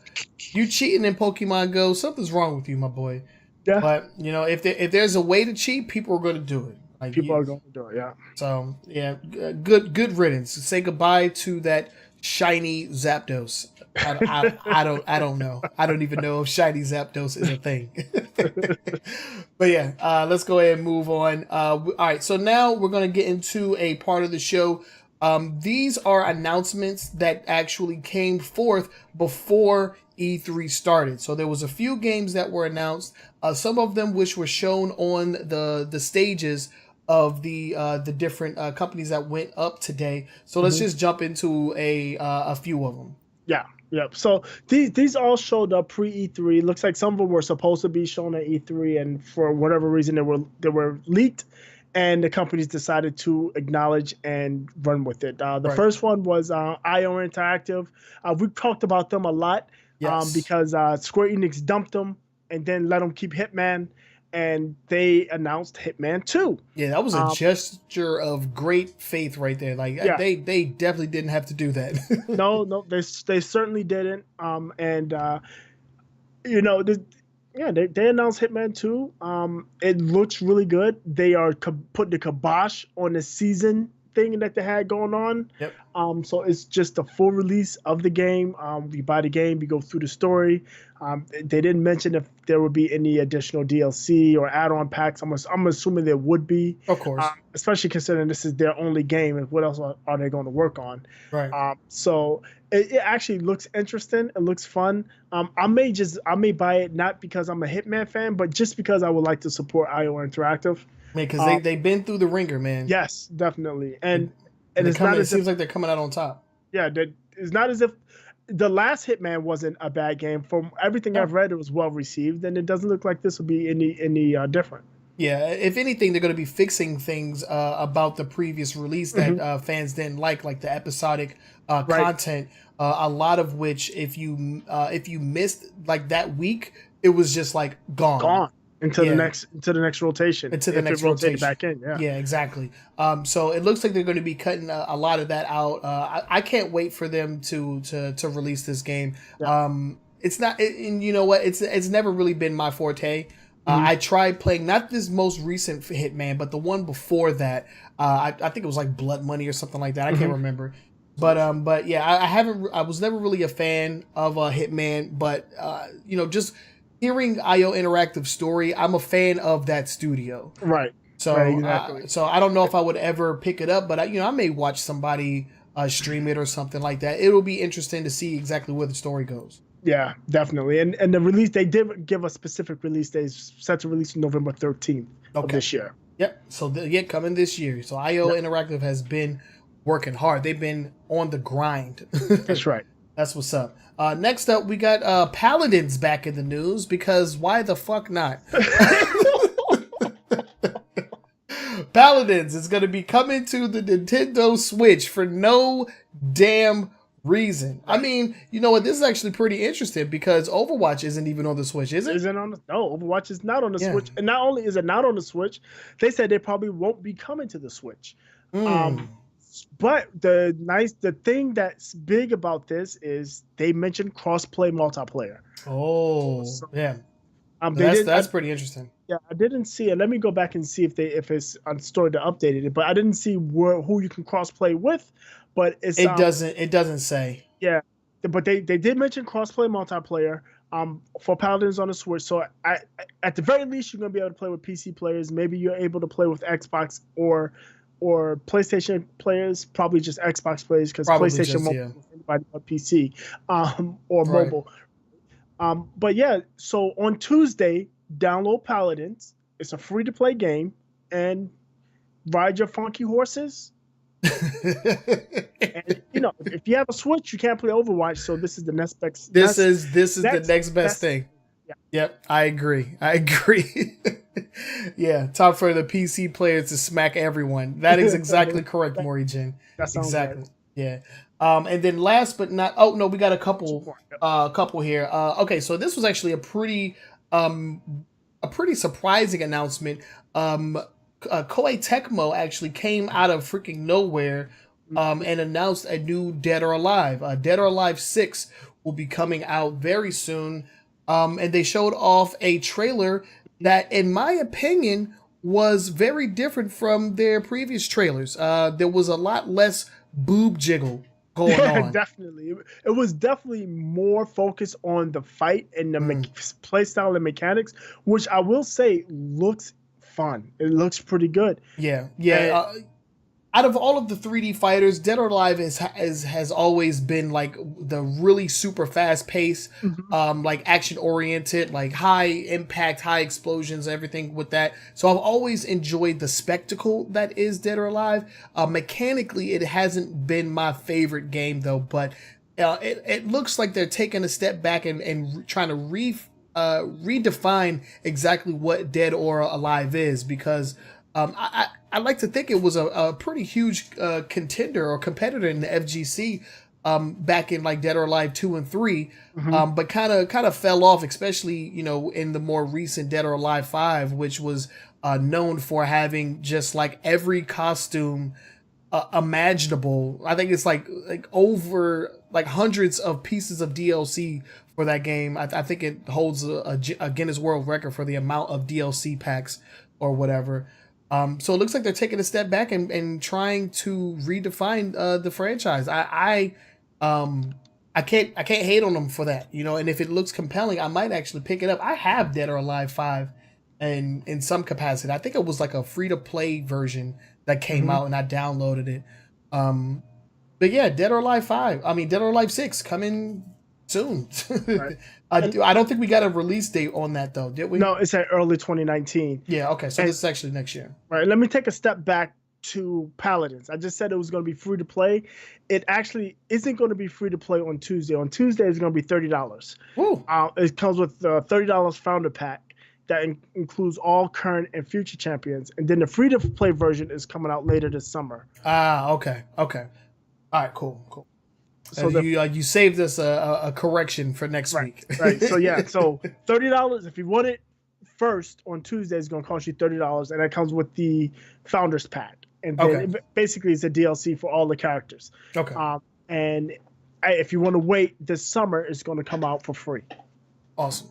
You cheating in Pokemon Go, something's wrong with you, my boy. Yeah. But if there's a way to cheat, people are going to do it. Like, People are going to do it. Yeah. So yeah, good riddance. Say goodbye to that shiny Zapdos. I don't know. I don't even know if shiny Zapdos is a thing. But yeah, let's go ahead and move on. All right, so now we're going to get into a part of the show These are announcements that actually came forth before E3 started. So there was a few games that were announced. Some of them which were shown on the stages of the different companies that went up today. So let's just jump into a few of them. Yeah, yeah. So these all showed up pre E3. Looks like some of them were supposed to be shown at E3, and for whatever reason they were leaked, and the companies decided to acknowledge and run with it. The first one was IO Interactive. We talked about them a lot Yes. because Square Enix dumped them and then let them keep Hitman, and they announced Hitman 2. Yeah, that was a gesture of great faith right there. Like Yeah. they definitely didn't have to do that. No, they certainly didn't. And you know, they announced Hitman 2. It looks really good. They are putting the kibosh on the season thing that they had going on. Yep. So it's just a full release of the game. You buy the game, you go through the story. They didn't mention if there would be any additional DLC or add-on packs. I'm assuming there would be. Of course. Especially considering this is their only game. What else are they going to work on? Right. So it actually looks interesting. It looks fun. I may buy it not because I'm a Hitman fan, but just because I would like to support IO Interactive. Man, because they've been through the ringer, man. Yes, definitely. And it's not. It seems like they're coming out on top. Yeah, it's not as if the last Hitman wasn't a bad game. From everything I've read, it was well received, and it doesn't look like this will be any different. Yeah, if anything, they're going to be fixing things about the previous release that fans didn't like the episodic content. A lot of which, if you missed like that week, it was just like gone. Into the next rotation. Into the next rotation. Back in, yeah. Yeah, exactly. So it looks like they're going to be cutting a lot of that out. I can't wait for them to release this game. Yeah. It's not, and you know what? It's never really been my forte. I tried playing not this most recent Hitman, but the one before that. I think it was like Blood Money or something like that. I can't remember. But yeah, I was never really a fan of Hitman. But just hearing IO Interactive story, I'm a fan of that studio. Right. So exactly. So I don't know if I would ever pick it up, but I may watch somebody stream it or something like that. It'll be interesting to see exactly where the story goes. Yeah, definitely. And the release, they did give a specific release date, set to release November 13th of this year. Yep. So coming this year. So IO Interactive has been working hard. They've been on the grind. That's right. That's what's up. Next up, we got Paladins back in the news because why the fuck not? Paladins is going to be coming to the Nintendo Switch for no damn reason. I mean, you know what? This is actually pretty interesting because Overwatch isn't even on the Switch, is it? No, Overwatch is not on the Switch. And not only is it not on the Switch, they said they probably won't be coming to the Switch. But the thing that's big about this is they mentioned cross-play multiplayer. Oh, so, yeah. That's pretty interesting. Yeah, I didn't see it. Let me go back and see if it's on story to updated it. But I didn't see who you can cross-play with. But it doesn't say. Yeah, but they did mention cross-play multiplayer for Paladins on the Switch. So at the very least, you're gonna be able to play with PC players. Maybe you're able to play with Xbox or PlayStation players. Probably just Xbox players because PlayStation won't play with anybody but PC or mobile. But yeah, so on Tuesday, download Paladins. It's a free-to-play game, and ride your funky horses. And if you have a Switch, you can't play Overwatch. So this is the next best. This is the next best thing. Yeah. Yep, I agree. Yeah, time for the PC players to smack everyone. That is exactly correct, Morihjin. That sounds exactly. Right. Yeah. And then last but not, we got a couple here. Okay, so this was actually a pretty surprising announcement. Koei Tecmo actually came out of freaking nowhere and announced a new Dead or Alive. Dead or Alive 6 will be coming out very soon. And they showed off a trailer that, in my opinion, was very different from their previous trailers. There was a lot less boob jiggle going on. Definitely. It was definitely more focused on the fight and the play style and mechanics, which I will say looks fun. It looks pretty good. Yeah. out of all of the 3D fighters, Dead or Alive has always been like the really super fast pace, like action oriented, like high impact, high explosions, everything with that. So I've always enjoyed the spectacle that is Dead or Alive. Mechanically, it hasn't been my favorite game though, but it looks like they're taking a step back and trying to redefine exactly what Dead or Alive is, because I like to think it was a pretty huge contender or competitor in the FGC back in like Dead or Alive 2 and 3, but kind of fell off, especially in the more recent Dead or Alive 5, which was known for having just like every costume imaginable. I think it's like over like hundreds of pieces of DLC for that game. I think it holds a Guinness World Record for the amount of DLC packs or whatever. So it looks like they're taking a step back and trying to redefine the franchise. I can't hate on them for that, and if it looks compelling, I might actually pick it up. I have Dead or Alive 5 and in some capacity. I think it was like a free to play version that came out and I downloaded it. But yeah, Dead or Alive 6 coming soon. Right. I don't think we got a release date on that though, did we? No, it's at early 2019. Yeah, okay, so this is actually next year. Right, let me take a step back to Paladins. I just said it was going to be free to play. It actually isn't going to be free to play on Tuesday. On Tuesday, it's going to be $30. Woo. It comes with the $30 founder pack that includes all current and future champions. And then the free to play version is coming out later this summer. Okay. All right, cool. So you saved us a correction for next week. Right. So yeah, so $30 if you want it first on Tuesday is going to cost you $30, and that comes with the founders pack. And then basically it's a DLC for all the characters. Okay. And if you want to wait this summer, it's going to come out for free. Awesome.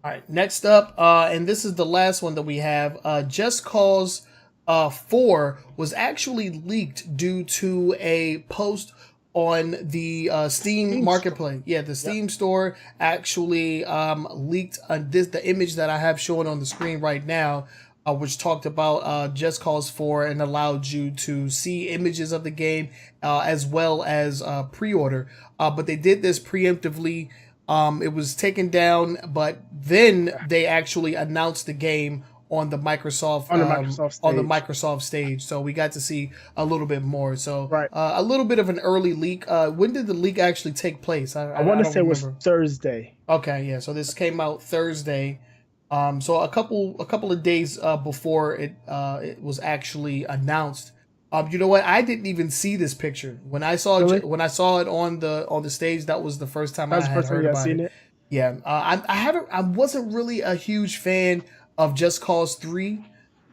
All right. Next up, and this is the last one that we have. Just Cause 4 was actually leaked due to a post on the Steam Marketplace. Store. Yeah, the Steam store actually leaked the image that I have showing on the screen right now, which talked about Just Cause 4 and allowed you to see images of the game as well as pre-order. But they did this preemptively. It was taken down, but then they actually announced the game on the Microsoft stage. So we got to see a little bit more. So a little bit of an early leak. When did the leak actually take place? I want to say it was Thursday. Okay, yeah. So this came out Thursday. So a couple of days before it was actually announced. You know what? I didn't even see this picture when I saw it. When I saw it on the stage, that was the first time I had heard about it. Yeah, I wasn't really a huge fan of Just Cause 3.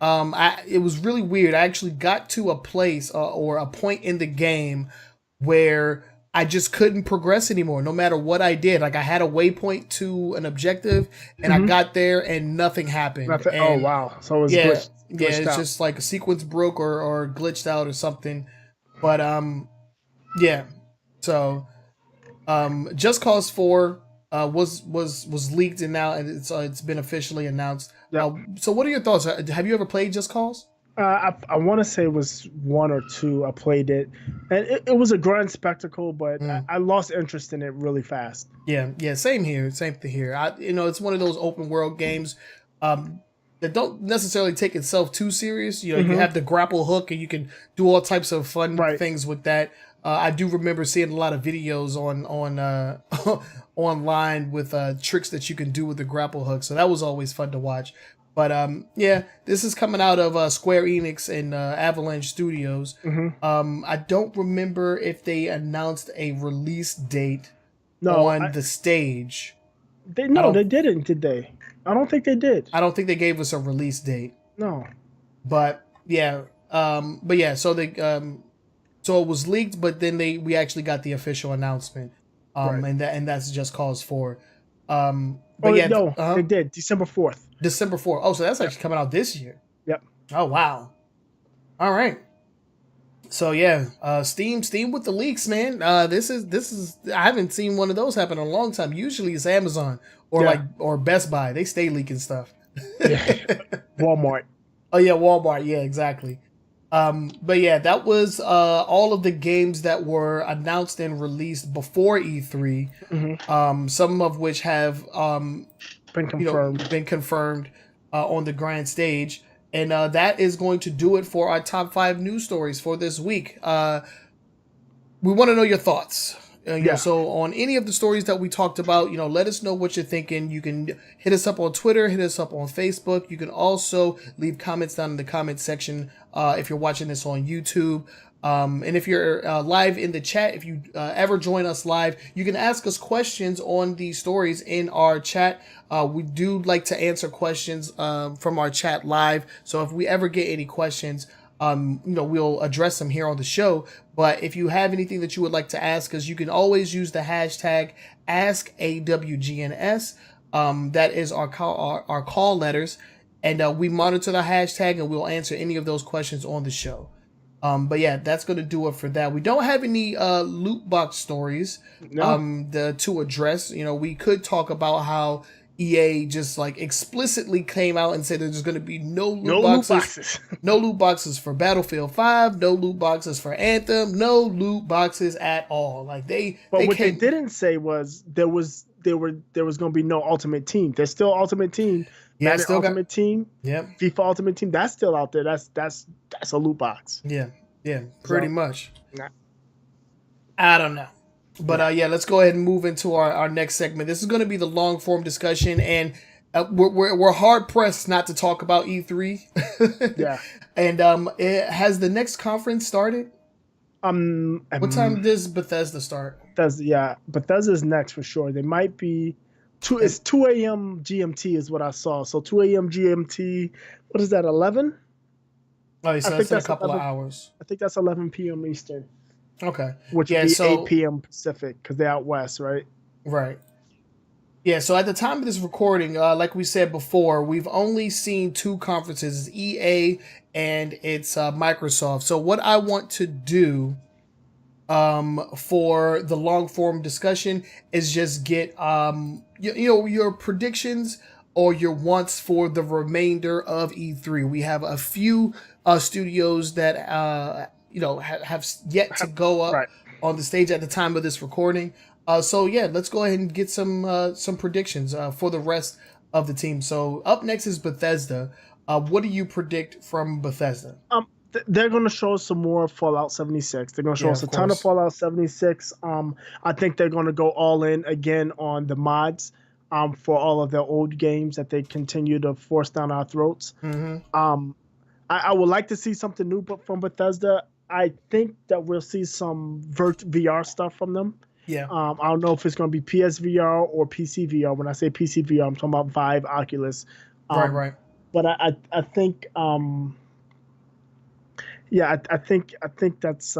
It was really weird. I actually got to a place or a point in the game where I just couldn't progress anymore, no matter what I did. Like I had a waypoint to an objective, and I got there, and nothing happened. Oh wow! So it was glitched it's out. Just like a sequence broke or glitched out or something. But yeah. So Just Cause 4 was leaked, and now it's been officially announced. Yep. So what are your thoughts? Have you ever played Just Cause? I want to say it was 1 or 2. I played it, and it was a grand spectacle, but I lost interest in it really fast. Yeah, same here. Same thing here. It's one of those open world games that don't necessarily take itself too serious. You have the grapple hook, and you can do all types of fun things with that. I do remember seeing a lot of videos on online with tricks that you can do with the grapple hook, so that was always fun to watch. But yeah, this is coming out of Square Enix and Avalanche Studios. I don't remember if they announced a release date on the stage. They didn't, did they? I don't think they did. I don't think they gave us a release date. No. But yeah, so they so it was leaked, but then we actually got the official announcement. And that's Just Cause 4. They did December 4th. December 4th. Oh, so that's actually coming out this year. Yep. Oh wow. All right. So yeah, Steam with the leaks, man. This is I haven't seen one of those happen in a long time. Usually it's Amazon or Best Buy. They stay leaking stuff. Walmart. Oh yeah, Walmart. Yeah, exactly. But yeah, that was all of the games that were announced and released before E3. Some of which have Been confirmed. been confirmed on the grand stage. And that is going to do it for our top 5 news stories for this week. We want to know your thoughts. Yeah. So on any of the stories that we talked about, let us know what you're thinking. You can hit us up on Twitter, hit us up on Facebook. You can also leave comments down in the comment section if you're watching this on YouTube. And if you're live in the chat, if you ever join us live, you can ask us questions on these stories in our chat. We do like to answer questions from our chat live. So if we ever get any questions, we'll address them here on the show. But if you have anything that you would like to ask us, you can always use the hashtag AskAWGNS. That is our call letters. And we monitor the hashtag and we'll answer any of those questions on the show. But yeah, that's going to do it for that. We don't have any loot box stories to address. We could talk about how EA just like explicitly came out and said there's going to be no loot boxes. No loot boxes for Battlefield 5, no loot boxes for Anthem, no loot boxes at all. Like they didn't say was there was going to be no Ultimate Team. There's still Ultimate Team. Yeah, Madden Ultimate Team. Yep. FIFA Ultimate Team. That's still out there. That's a loot box. Yeah, pretty much. Nah. I don't know. But let's go ahead and move into our next segment. This is going to be the long form discussion, and we're hard pressed not to talk about E3. Yeah. And has the next conference started? What time does Bethesda start? Bethesda's next for sure. They might be it's 2 a.m. GMT is what I saw. So 2 a.m. GMT. What is that? 11? Oh, so that's in a couple of hours. I think that's 11 p.m. Eastern. Okay. Which would be 8 p.m. Pacific because they're out west, right? Right. Yeah, so at the time of this recording, like we said before, we've only seen 2 conferences, EA and it's Microsoft. So what I want to do for the long form discussion is just get your predictions or your wants for the remainder of E3. We have a few studios that have yet to go up on the stage at the time of this recording. So let's go ahead and get some predictions for the rest of the team. So up next is Bethesda. What do you predict from Bethesda? They're going to show us some more Fallout 76. They're going to show us a ton of Fallout 76. I think they're going to go all in again on the mods for all of their old games that they continue to force down our throats. Mm-hmm. I would like to see something new from Bethesda. I think that we'll see some VR stuff from them. Yeah. I don't know if it's going to be PSVR or PC VR. When I say PC VR, I'm talking about Vive, Oculus. Right. But I think I think that's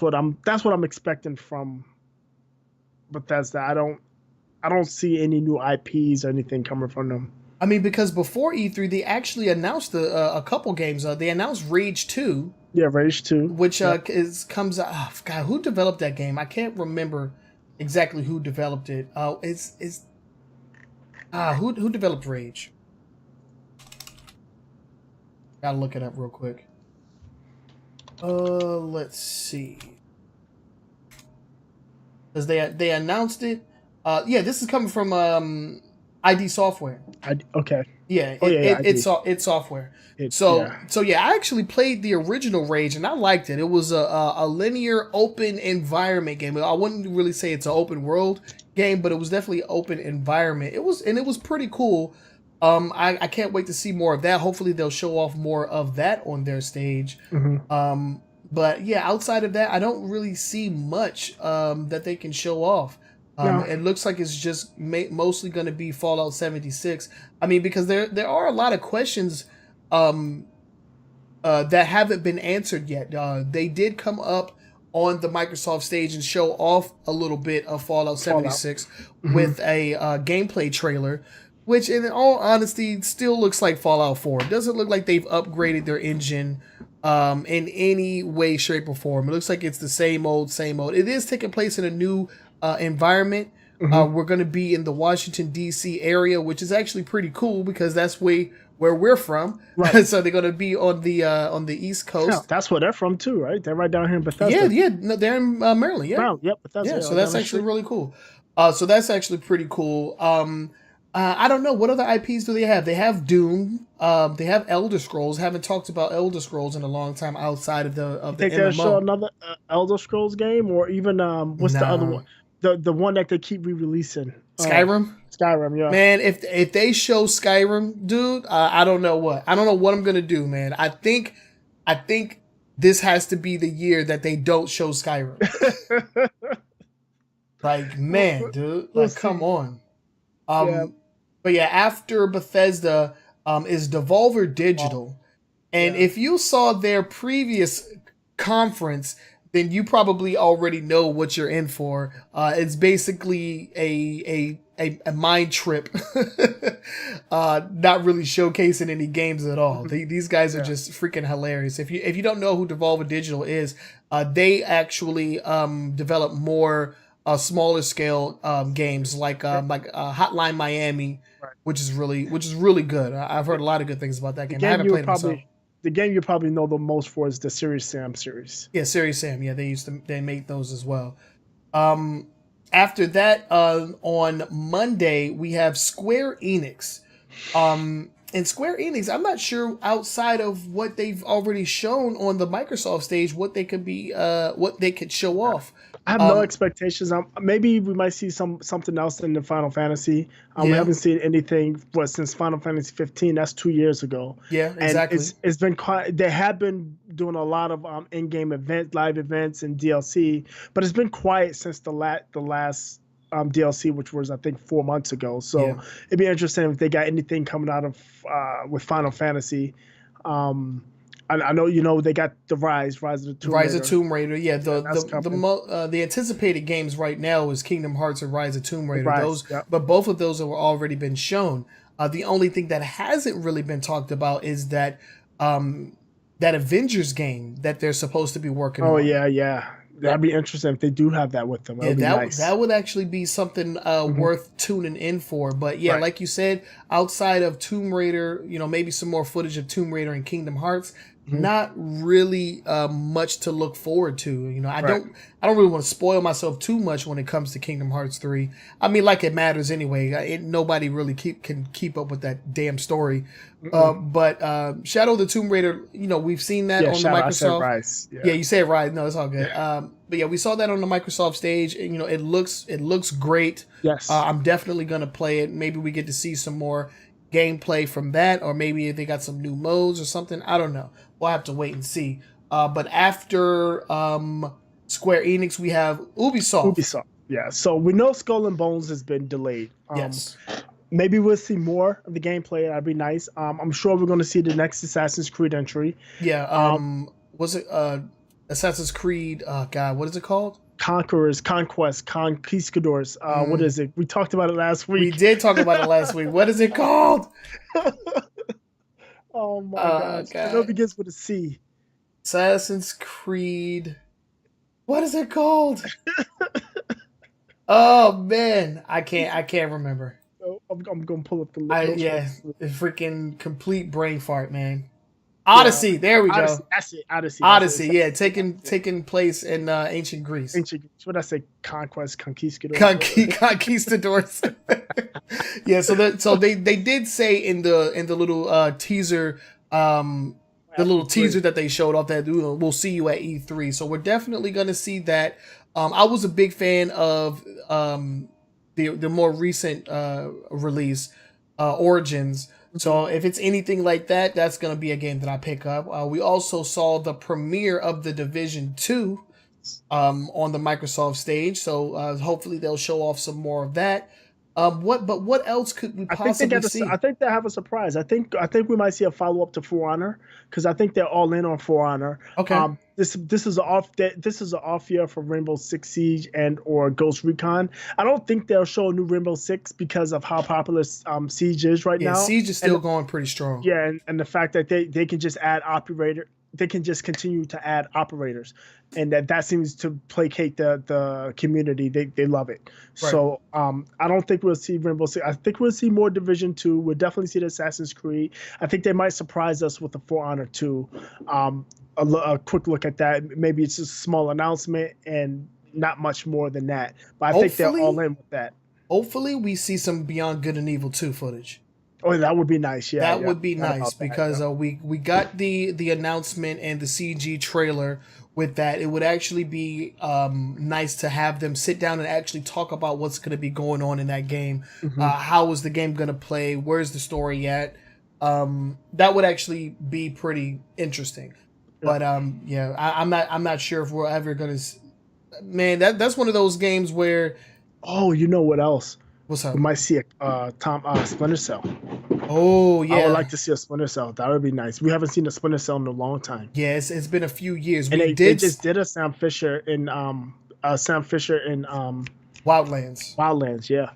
what I'm expecting from Bethesda. I don't see any new IPs or anything coming from them. I mean, because before E3, they actually announced a couple games. They announced Rage 2. Yeah, Rage 2. Which comes out. Oh, God, who developed that game? I can't remember exactly who developed it. Who developed Rage? Gotta look it up real quick. Let's see. Because they announced it. This is coming from ID Software. Okay. Yeah, it's software. I actually played the original Rage and I liked it. It was a linear open environment game. I wouldn't really say it's an open world game, but it was definitely open environment. It was pretty cool. I can't wait to see more of that. Hopefully they'll show off more of that on their stage. Mm-hmm. But yeah, outside of that, I don't really see much that they can show off. It looks like it's just mostly going to be Fallout 76. I mean, because there are a lot of questions that haven't been answered yet. They did come up on the Microsoft stage and show off a little bit of Fallout 76 with a gameplay trailer, which in all honesty still looks like Fallout 4. It doesn't look like they've upgraded their engine in any way, shape, or form. It looks like it's the same old. It is taking place in a new environment. We're going to be in the Washington, D.C. area, which is actually pretty cool because that's where where we're from. Right. So they're going to be on the East Yeah, Coast. that's where they're from too, right? They're right down here in Yeah, Bethesda. yeah, no, they're in Maryland. Yeah, Maryland, yep, Bethesda, yeah. yeah, So right down that's the actually street. really cool. So that's actually pretty cool. I don't know what other IPs do they have. They have Doom. They have Elder Scrolls. Haven't talked about Elder Scrolls in a long time outside of You the think they'll show MMO. another Elder Scrolls game, or even what's the other one? No, The one that they keep re-releasing. Skyrim. Skyrim, yeah. Man, if they show Skyrim, dude, I don't know what. I don't know what I'm gonna do, man. I think this has to be the year that they don't show Skyrim. Like, we'll, man, dude, we'll like, come see. on. Yeah. But yeah, after Bethesda, is Devolver Digital, and Yeah. if you saw their previous conference, then you probably already know what you're in for. It's basically a mind trip, not really showcasing any games at all. These guys are Yeah. just freaking hilarious. If you don't know who Devolver Digital is, they actually develop more smaller scale games like Hotline Miami, Right. which is really good. I've heard a lot of good things about that The game. I game haven't you would played it myself. probably the game you probably know the most for is the Serious Sam series. Yeah, Serious Sam. Yeah, they make those as well. Um, After that, on Monday we have Square Enix. And Square Enix, I'm not sure outside of what they've already shown on the Microsoft stage what they could be, what they could show off. I have no expectations. Maybe we might see something else in the Final Fantasy. We Yeah, haven't seen anything since Final Fantasy 15. That's 2 years ago, yeah, and exactly. it's been quite. They have been doing a lot of in-game events, live events, and DLC, but it's been quiet since the last DLC, which was I think 4 months ago. So Yeah. it'd be interesting if they got anything coming out of with Final Fantasy. I know they got the Rise of the Tomb Rise of Raider. Tomb Raider, yeah. Yeah, that's coming. The anticipated games right now is Kingdom Hearts and Rise of Tomb Raider. Rise, Those, yeah. but both of those have already been shown. The only thing that hasn't really been talked about is that Avengers game that they're supposed to be working Oh on. yeah. That'd be interesting if they do have that with them. That Yeah, would be nice. that would actually be something worth tuning in for. But yeah, Right. like you said, outside of Tomb Raider, maybe some more footage of Tomb Raider and Kingdom Hearts. Not really much to look forward to. I Right. I don't really want to spoil myself too much when it comes to Kingdom Hearts 3. I mean, like it matters anyway. Nobody really can keep up with that damn story. But Shadow of the Tomb Raider, we've seen that Yeah, on the shout out, I said Microsoft. Rise. Yeah, Yeah. you say it right. No, it's all good. But yeah, we saw that on the Microsoft stage, and it looks great. Yes. I'm definitely gonna play it. Maybe we get to see some more gameplay from that, or maybe they got some new modes or something. I don't know. We'll have to wait and see. But after Square Enix, we have Ubisoft. Ubisoft. Yeah. So we know Skull and Bones has been delayed. Yes. Maybe we'll see more of the gameplay. That'd be nice. I'm sure we're going to see the next Assassin's Creed entry. Yeah. Was it Assassin's Creed? God, what is it called? Conquistadors. What is it? We talked about it last We week. did talk about it last week. What is it called? Oh my gosh. I know it begins with a C. Assassin's Creed. What is it called? Oh man, I can't remember. So I'm going to pull up the list. Freaking complete brain fart, man. Odyssey, Yeah. there we Odyssey, go. that's it. Odyssey. Odyssey, yeah, taking place in ancient Greece. Ancient. What did I say? Conquistadors. Conquistadors. Yeah, so they did say in the little teaser, the little teaser that they showed off that we'll see you at E3. So we're definitely gonna see that. I was a big fan of the more recent release, Origins. So if it's anything like that, that's going to be a game that I pick up. We also saw the premiere of The Division 2 on the Microsoft stage. So hopefully they'll show off some more of that. What else could we possibly see? I think they have a surprise. I think we might see a follow up to For Honor because I think they're all in on For Honor. Okay. This is an off year for Rainbow Six Siege and or Ghost Recon. I don't think they'll show a new Rainbow Six because of how popular Siege is right now. Siege is still going pretty strong. Yeah, and the fact that they can just add they can just continue to add operators, and that seems to placate the community. They love it. Right. So I don't think we'll see Rainbow Six. I think we'll see more Division 2. We'll definitely see the Assassin's Creed. I think they might surprise us with the For Honor 2. A quick look at that. Maybe it's just a small announcement and not much more than that. But I think they're all in with that. Hopefully, we see some Beyond Good and Evil 2 footage. Oh, that would be nice. Yeah, that would be nice because we got the announcement and the CG trailer with that. It would actually be nice to have them sit down and actually talk about what's going to be going on in that game. Mm-hmm. How is the game going to play? Where's the story at? That would actually be pretty interesting. But yeah, I'm not sure if we're ever going to. Man, that's one of those games where. Oh, you know what else? What's up? We might see a Splinter Cell. Oh yeah, I would like to see a Splinter Cell. That would be nice. We haven't seen a Splinter Cell in a long time. Yeah, it's been a few years. And they just did a Sam Fisher in Wildlands. Wildlands, yeah.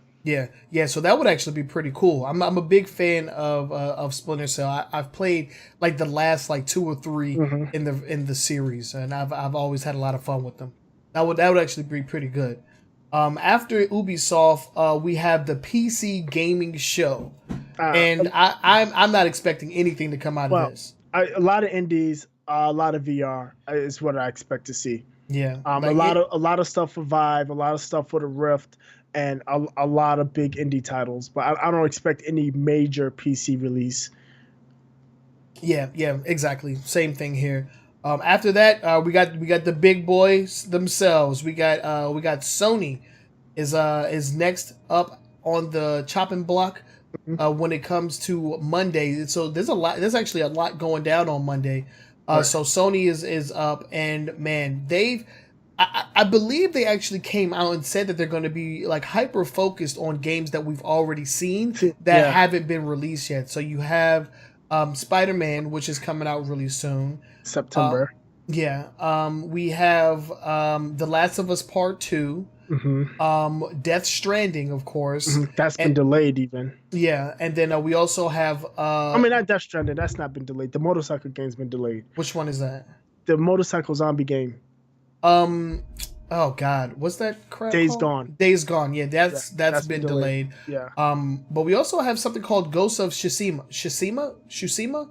Yeah. So that would actually be pretty cool. I'm a big fan of Splinter Cell. I've played like the last like 2 or 3 in the series, and I've always had a lot of fun with them. That would actually be pretty good. After Ubisoft, we have the PC gaming show, and I'm not expecting anything to come out of this. A lot of indies, a lot of VR is what I expect to see. Yeah, a lot of stuff for Vive, a lot of stuff for the Rift, and a lot of big indie titles. But I don't expect any major PC release. Yeah, exactly. Same thing here. After that, we got the big boys themselves. We got Sony is next up on the chopping block when it comes to Monday. So there's actually a lot going down on Monday. Right. So Sony is up, and man, I believe they actually came out and said that they're going to be like hyper focused on games that we've already seen that haven't been released yet. So you have Spider-Man, which is coming out really soon. September. We have The Last of Us Part 2. Death Stranding, of course. That's been delayed even. Yeah, and then we also have... not Death Stranding. That's not been delayed. The motorcycle game's been delayed. Which one is that? The motorcycle zombie game. Oh God, what's that crap Days called? Gone. Days Gone. Yeah, that's been delayed. Yeah. But we also have something called Ghosts of Tsushima. Tsushima?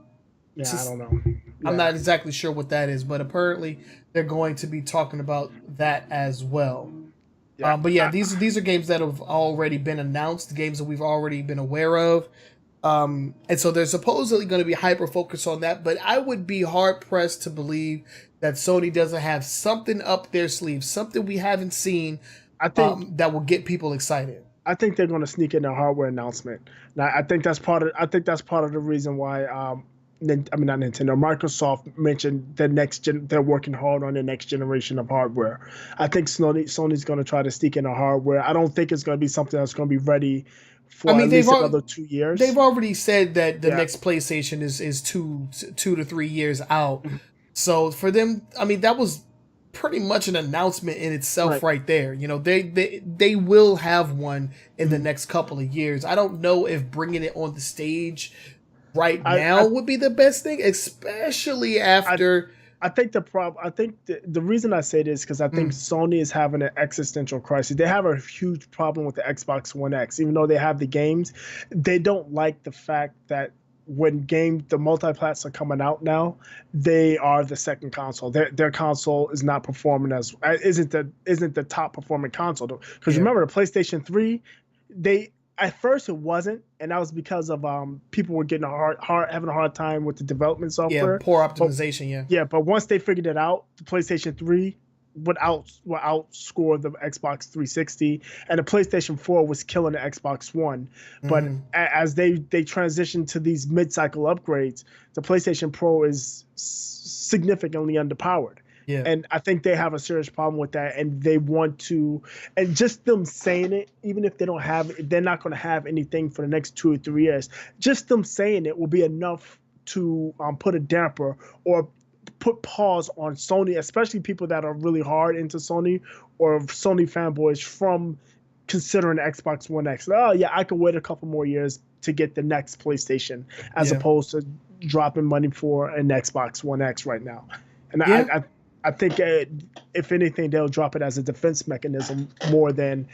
Yeah, I don't know. Yeah. I'm not exactly sure what that is, but apparently they're going to be talking about that as well. Yeah. But yeah, these are games that have already been announced, games that we've already been aware of. And so they're supposedly going to be hyper focused on that, but I would be hard pressed to believe that Sony doesn't have something up their sleeve, something we haven't seen. I think that will get people excited. I think they're going to sneak in a hardware announcement. Now, I think that's part of the reason why. Not Nintendo. Microsoft mentioned they're working hard on the next generation of hardware. I think Sony's going to try to sneak in a hardware. I don't think it's going to be something that's going to be ready for at least another 2 years. They've already said that the next PlayStation is 2 to 3 years out. So for them, that was pretty much an announcement in itself right there. You know, they will have one in the next couple of years. I don't know if bringing it on the stage now would be the best thing, especially after. I think the reason I say this because I think Sony is having an existential crisis. They have a huge problem with the Xbox One X, even though they have the games. They don't like the fact that when the multi-plats are coming out now, they are the second console. Their console is not performing isn't the top performing console. Because remember the PlayStation 3, at first it wasn't, and that was because of people were getting having a hard time with the development software. Yeah, poor optimization. Yeah, but once they figured it out, the PlayStation 3 would outscore the Xbox 360, and the PlayStation 4 was killing the Xbox One. But as they transitioned to these mid-cycle upgrades, the PlayStation Pro is significantly underpowered. Yeah. And I think they have a serious problem with that, and they want to, and just them saying it, even if they're not going to have anything for the next 2 or 3 years. Just them saying it will be enough to put a damper or put pause on Sony, especially people that are really hard into Sony or Sony fanboys from considering the Xbox One X. Oh yeah, I could wait a couple more years to get the next PlayStation, as opposed to dropping money for an Xbox One X right now, and Yeah. I think if anything, they'll drop it as a defense mechanism more than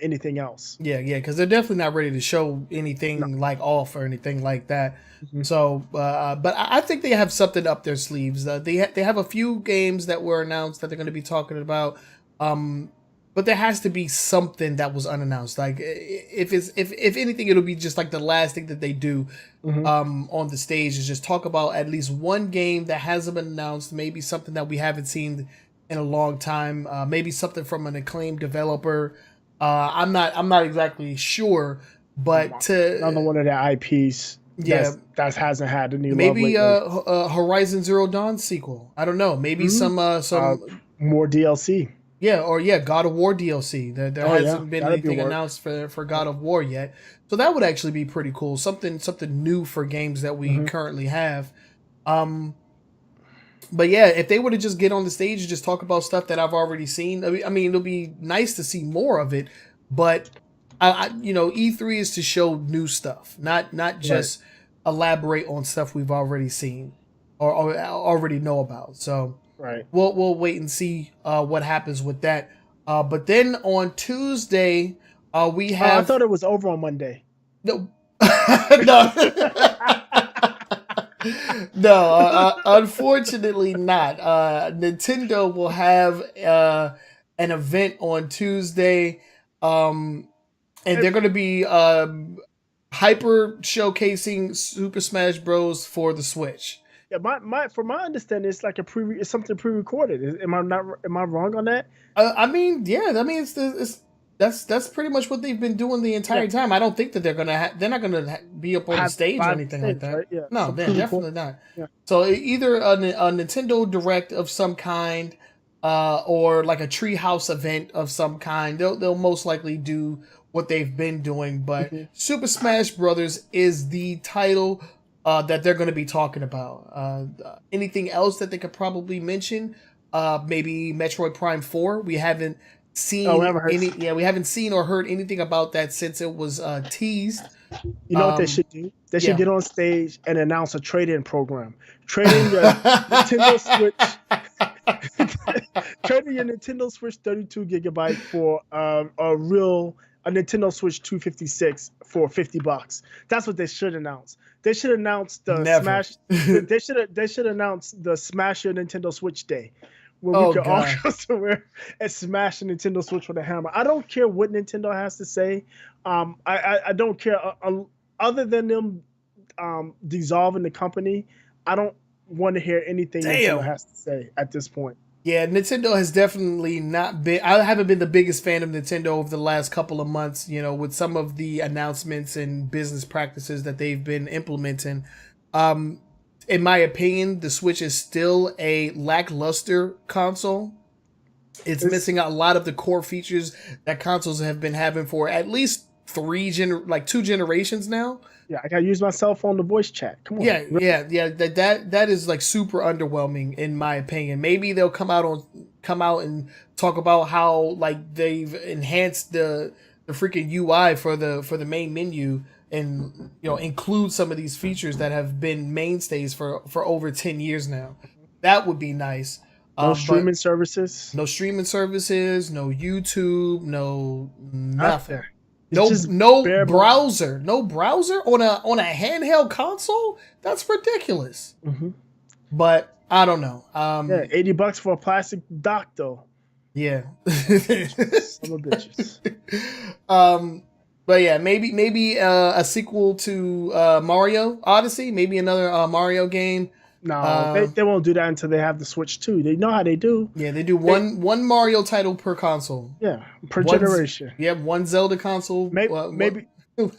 anything else. Yeah, because they're definitely not ready to show No. anything like off or anything like that. Mhm. So, but I think they have something up their sleeves. They have a few games that were announced that they're going to be talking about. But there has to be something that was unannounced. Like if anything, it'll be just like the last thing that they do on the stage is just talk about at least one game that hasn't been announced. Maybe something that we haven't seen in a long time. Maybe something from an acclaimed developer. I'm not exactly sure, but Another one of their IPs. Yeah, that hasn't had any love maybe lately. Horizon Zero Dawn sequel. I don't know. Maybe some more DLC. yeah, or yeah, God of War DLC. There hasn't been that'd be anything work. announced for God of War yet, so that would actually be pretty cool. Something new for games that we currently have. But yeah, if they were to just get on the stage and just talk about stuff that I've already seen, I mean, it'll be nice to see more of it. But E3 is to show new stuff, not just elaborate on stuff we've already seen or already know about. So Right. we'll wait and see what happens with that. But then on Tuesday, we have. I thought it was over on Monday. No, no, no. Unfortunately, not. Nintendo will have an event on Tuesday, and they're going to be hyper showcasing Super Smash Bros. For the Switch. Yeah, from my understanding, it's like it's something pre-recorded. Am I wrong on that? I mean, yeah. I mean, that's pretty much what they've been doing the entire time. I don't think that they're not gonna be up on the stage or anything like that. Right? Yeah. No, So they're definitely not. Yeah. So either a Nintendo Direct of some kind, or like a Treehouse event of some kind. They'll most likely do what they've been doing. But Super Smash Brothers is the title that they're going to be talking about. Anything else that they could probably mention? Maybe Metroid Prime 4. We haven't seen any. Yeah, we haven't seen or heard anything about that since it was teased. You know what they should do? They should get on stage and announce a trade-in program. Trade in your Nintendo Switch. Trade in your Nintendo Switch 32 gigabyte for a Nintendo Switch 256 for $50. That's what they should announce. They should announce the Smash. They should announce the Smash Your Nintendo Switch Day, where we can all go somewhere and smash a Nintendo Switch with a hammer. I don't care what Nintendo has to say. I don't care. Other than them dissolving the company, I don't want to hear anything Nintendo has to say at this point. Yeah, Nintendo has definitely not been. I haven't been the biggest fan of Nintendo over the last couple of months. With some of the announcements and business practices that they've been implementing. In my opinion, the Switch is still a lackluster console. It's missing a lot of the core features that consoles have been having for at least 2 generations now. Yeah, I gotta use my cell phone to voice chat. Come on. Yeah. That is like super underwhelming in my opinion. Maybe they'll come out and talk about how like they've enhanced the freaking UI for the main menu and include some of these features that have been mainstays for over 10 years now. That would be nice. No streaming services. No streaming services. No YouTube. No nothing. No browser. No browser on a handheld console. That's ridiculous. But I don't know. Yeah, $80 for a plastic dock though. Yeah. Some of bitches. But yeah, maybe a sequel to Mario Odyssey. Maybe another Mario game. No, they won't do that until they have the Switch 2. They know how they do. Yeah, they do one Mario title per console. Yeah, per generation. Yeah, one Zelda console. Maybe they're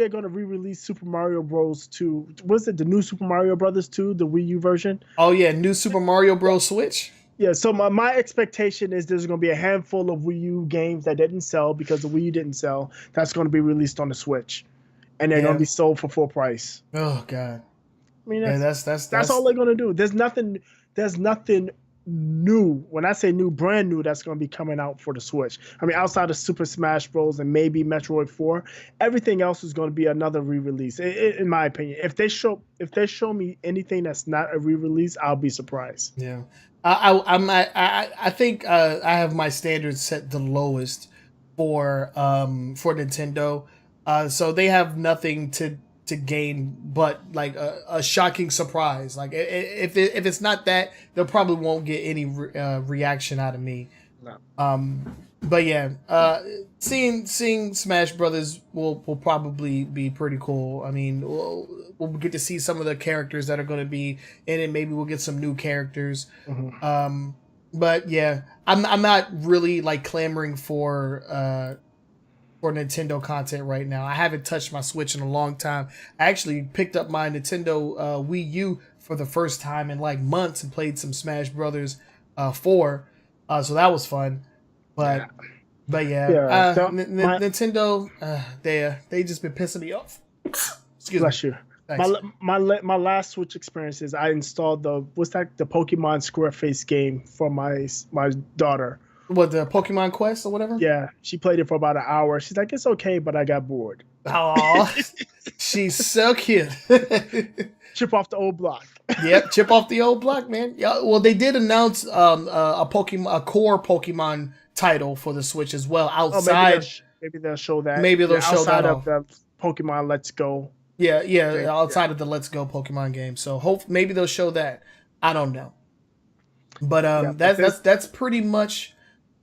going to re-release Super Mario Bros. 2. Was it the new Super Mario Brothers 2, the Wii U version? Oh yeah, new Super Mario Bros. Switch. Yeah, so my expectation is there's going to be a handful of Wii U games that didn't sell because the Wii U didn't sell. That's going to be released on the Switch, and they're going to be sold for full price. Oh God. I mean, that's all they're gonna do. There's nothing new, when I say new, brand new, that's going to be coming out for the Switch. I mean, outside of Super Smash Bros. And maybe Metroid 4, everything else is going to be another re-release. In my opinion, if they show me anything that's not a re-release, I'll be surprised. Yeah, I think I have my standards set the lowest for Nintendo. So they have nothing to gain but like a shocking surprise. Like if it's not that, they probably won't get any reaction out of me. No. But yeah, seeing Smash Brothers will probably be pretty cool. I mean, we'll get to see some of the characters that are going to be in it. Maybe we'll get some new characters. Mm-hmm. But yeah, I'm not really like clamoring for Nintendo content right now. I haven't touched my Switch in a long time. I actually picked up my Nintendo Wii U for the first time in like months and played some Smash Brothers 4. So that was fun. But yeah, Nintendo, they just been pissing me off. Excuse Bless me. you. My last Switch experience is I installed the Pokemon Squareface game for my daughter. What, the Pokemon Quest or whatever? Yeah, she played it for about an hour. She's like, it's okay, but I got bored. Oh, she's so cute. Chip off the old block. Yep, chip off the old block, man. Yeah, well, they did announce a core Pokemon title for the Switch as well. Outside, maybe they'll show that. Maybe they'll show that outside of the Pokemon Let's Go. Yeah, outside of the Let's Go Pokemon game. So maybe they'll show that. I don't know. But that's pretty much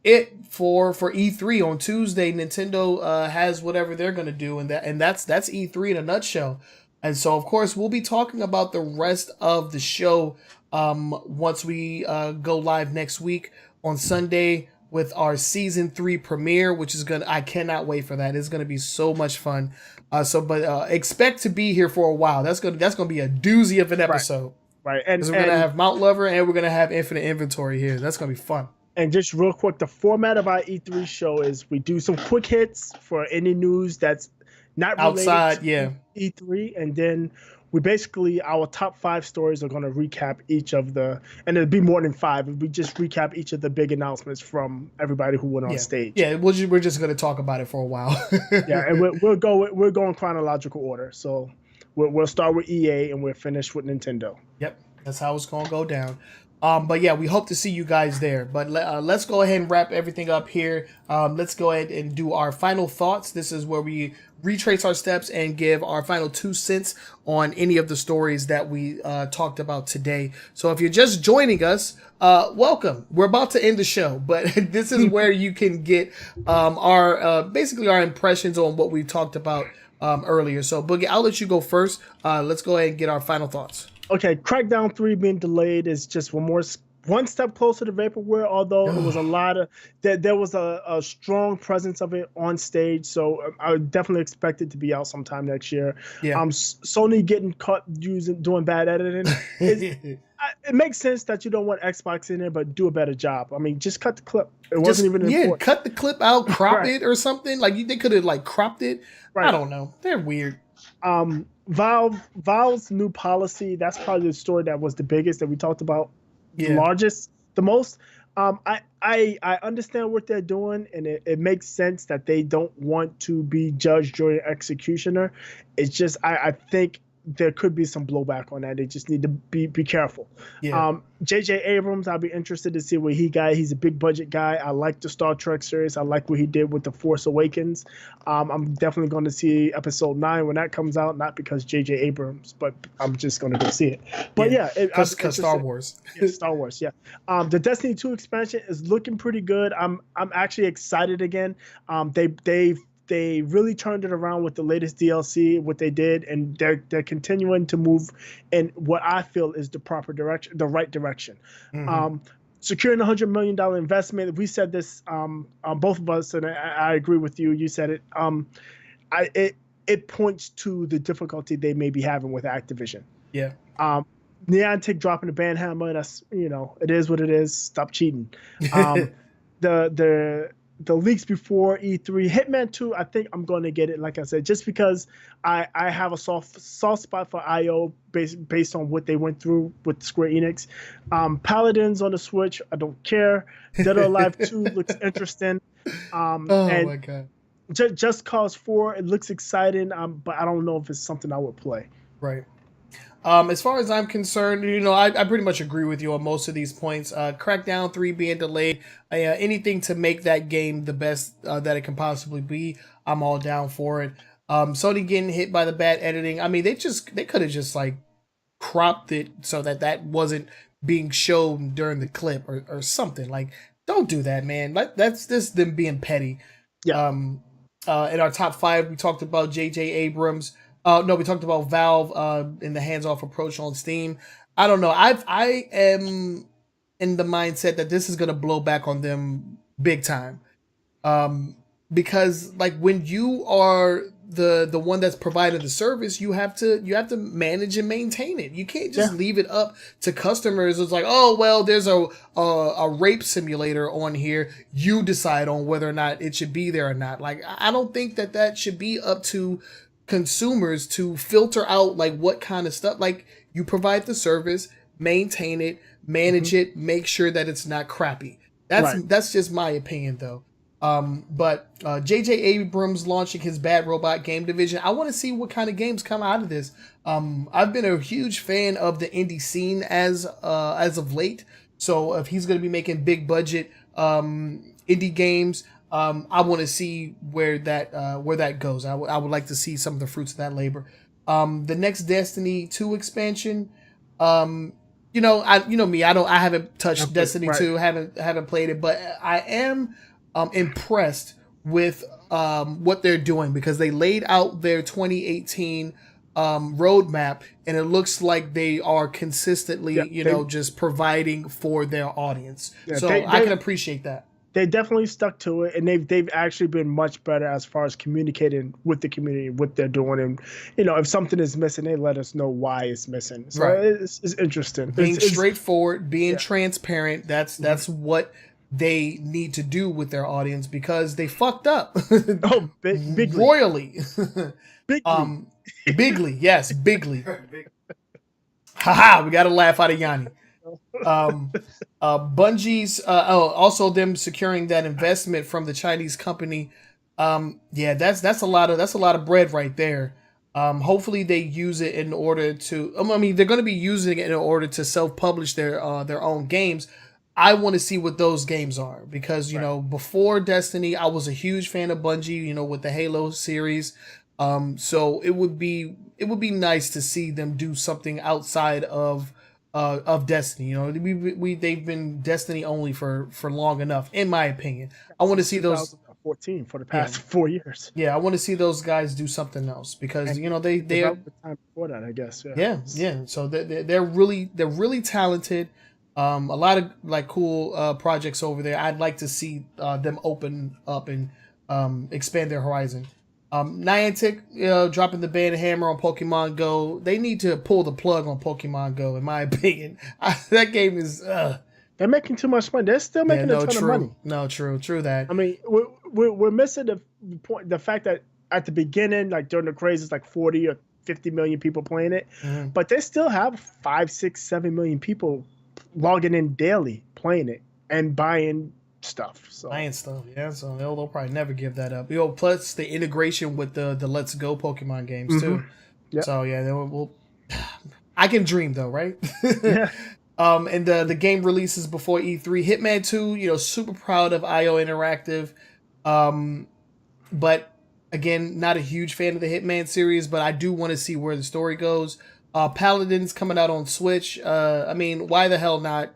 it for E3 on Tuesday. Nintendo has whatever they're gonna do, and that's E3 in a nutshell. And so, of course, we'll be talking about the rest of the show once we go live next week on Sunday with our season 3 premiere, which is I cannot wait for that. It's gonna be so much fun. But expect to be here for a while. That's gonna be a doozy of an episode. Right. And we're gonna have Mount Lover and we're gonna have Infinite Inventory here. That's gonna be fun. And just real quick, the format of our E3 show is we do some quick hits for any news that's not related outside, to E3, and then we basically, our top 5 stories are going to recap each of the, and it'll be more than 5. We just recap each of the big announcements from everybody who went on stage. Yeah, we're just going to talk about it for a while. Yeah, and we'll go in chronological order. So we'll start with EA and we'll finish with Nintendo. Yep, that's how it's going to go down. But yeah, we hope to see you guys there. But let's go ahead and wrap everything up here. Let's go ahead and do our final thoughts. This is where we retrace our steps and give our final 2 cents on any of the stories that we talked about today. So if you're just joining us, welcome. We're about to end the show, but this is where you can get our basically our impressions on what we talked about earlier. So Boogie, I'll let you go first. Let's go ahead and get our final thoughts. Okay, Crackdown 3 being delayed is just one step closer to vaporware, although it was a lot of there was a strong presence of it on stage, so I would definitely expect it to be out sometime next year. Yeah. Sony getting caught doing bad editing. It makes sense that you don't want Xbox in there, but do a better job. I mean, just cut the clip. It wasn't even important. Cut the clip out, crop it or something. Like they could have like cropped it. Right. I don't know. They're weird. Valve's new policy, that's probably the story that was the biggest that we talked about, the most. I understand what they're doing, and it makes sense that they don't want to be judge, jury, executioner. It's just I think there could be some blowback on that. They just need to be careful. Yeah. J.J. Abrams, I'll be interested to see what he got. He's a big budget guy. I like the Star Trek series. I like what he did with The Force Awakens. I'm definitely going to see Episode 9 when that comes out, not because J.J. Abrams, but I'm just going to go see it. But because Star Wars. Star Wars, yeah. The Destiny 2 expansion is looking pretty good. I'm actually excited again. They really turned it around with the latest DLC, what they did, and they're continuing to move in what I feel is the proper direction, the right direction. Mm-hmm. Securing $100 million investment. We said this, both of us, and I agree with you. You said it. It points to the difficulty they may be having with Activision. Yeah. Niantic dropping the ban hammer. That's it is what it is. Stop cheating. The the leaks before E3. Hitman 2, I think I'm going to get it, like I said, just because I have a soft spot for IO based on what they went through with Square Enix. Paladins on the Switch, I don't care. Dead or Alive 2 looks interesting. Oh And my god. Just Cause 4, it looks exciting, but I don't know if it's something I would play. Right. As far as I'm concerned, I pretty much agree with you on most of these points. Crackdown 3 being delayed, anything to make that game the best that it can possibly be, I'm all down for it. Sony getting hit by the bad editing. I mean, they could have just like cropped it so that wasn't being shown during the clip or something. Like, don't do that, man. That's just them being petty. Yeah. In our top 5, we talked about J.J. Abrams. No, we talked about Valve in the hands-off approach on Steam. I don't know. I am in the mindset that this is gonna blow back on them big time. Because like when you are the one that's providing the service, you have to manage and maintain it. You can't just leave it up to customers. It's like, oh well, there's a rape simulator on here. You decide on whether or not it should be there or not. Like, I don't think that should be up to consumers to filter out like what kind of stuff. Like, you provide the service, maintain it, manage it, make sure that it's not crappy. That's just my opinion though. But J.J. Abrams launching his Bad Robot game division. I want to see what kind of games come out of this. I've been a huge fan of the indie scene as of late. So if he's going to be making big budget indie games, I want to see where that goes. I would like to see some of the fruits of that labor. The next Destiny 2 expansion. You know me. I haven't touched Destiny 2. Haven't played it, but I am impressed with what they're doing because they laid out their 2018 roadmap, and it looks like they are consistently, just providing for their audience. So I can appreciate that. They definitely stuck to it, and they've actually been much better as far as communicating with the community what they're doing, and if something is missing, they let us know why it's missing. So it's interesting. Being straightforward, being transparent. That's what they need to do with their audience because they fucked up. Oh, bigly. Royally. Bigly. Bigly, yes, bigly. Haha, we got to laugh out of Yanni. Bungie's also them securing that investment from the Chinese company. That's a lot of bread right there. Hopefully they use it in order to. I mean, they're going to be using it in order to self-publish their own games. I want to see what those games are because before Destiny, I was a huge fan of Bungie. With the Halo series, so it would be nice to see them do something outside of Destiny. They've been Destiny only for long enough, in my opinion. I want to see those 2014 for the past 4 years. Yeah, I want to see those guys do something else because they're the time before that, I guess. Yeah. So they're really talented. A lot of like cool projects over there. I'd like to see them open up and expand their horizon. Niantic dropping the ban hammer on Pokemon Go. They need to pull the plug on Pokemon Go, in my opinion. That game is. They're making too much money. They're still making a ton of money. No, true that. I mean, we're missing the fact that at the beginning, like during the craze, it's like 40 or 50 million people playing it, but they still have 5, 6, 7 million people logging in daily playing it and buying stuff. So so they'll probably never give that up. Plus the integration with the Let's Go Pokemon games too. Yep. So we'll I can dream though, right? Yeah. And the game releases before E3. Hitman 2, super proud of IO Interactive. But again, not a huge fan of the Hitman series, but I do want to see where the story goes. Paladins coming out on Switch. I mean, why the hell not?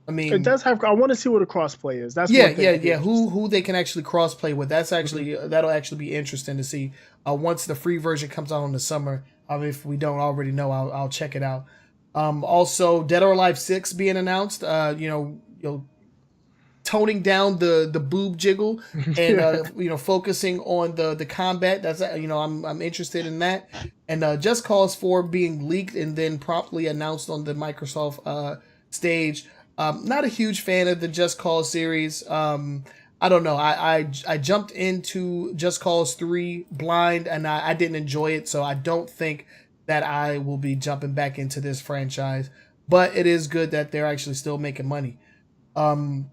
I mean, it does have. I want to see what the crossplay is. That's yeah. Who they can actually crossplay with. That's actually that'll actually be interesting to see. Once the free version comes out in the summer. If we don't already know, I'll check it out. Also, Dead or Alive 6 being announced. Toning down the boob jiggle and focusing on the combat. That's I'm interested in that. And Just Cause 4 being leaked and then promptly announced on the Microsoft stage. Not a huge fan of the Just Cause series. I don't know. I jumped into Just Cause 3 blind, and I didn't enjoy it, so I don't think that I will be jumping back into this franchise. But it is good that they're actually still making money. Um,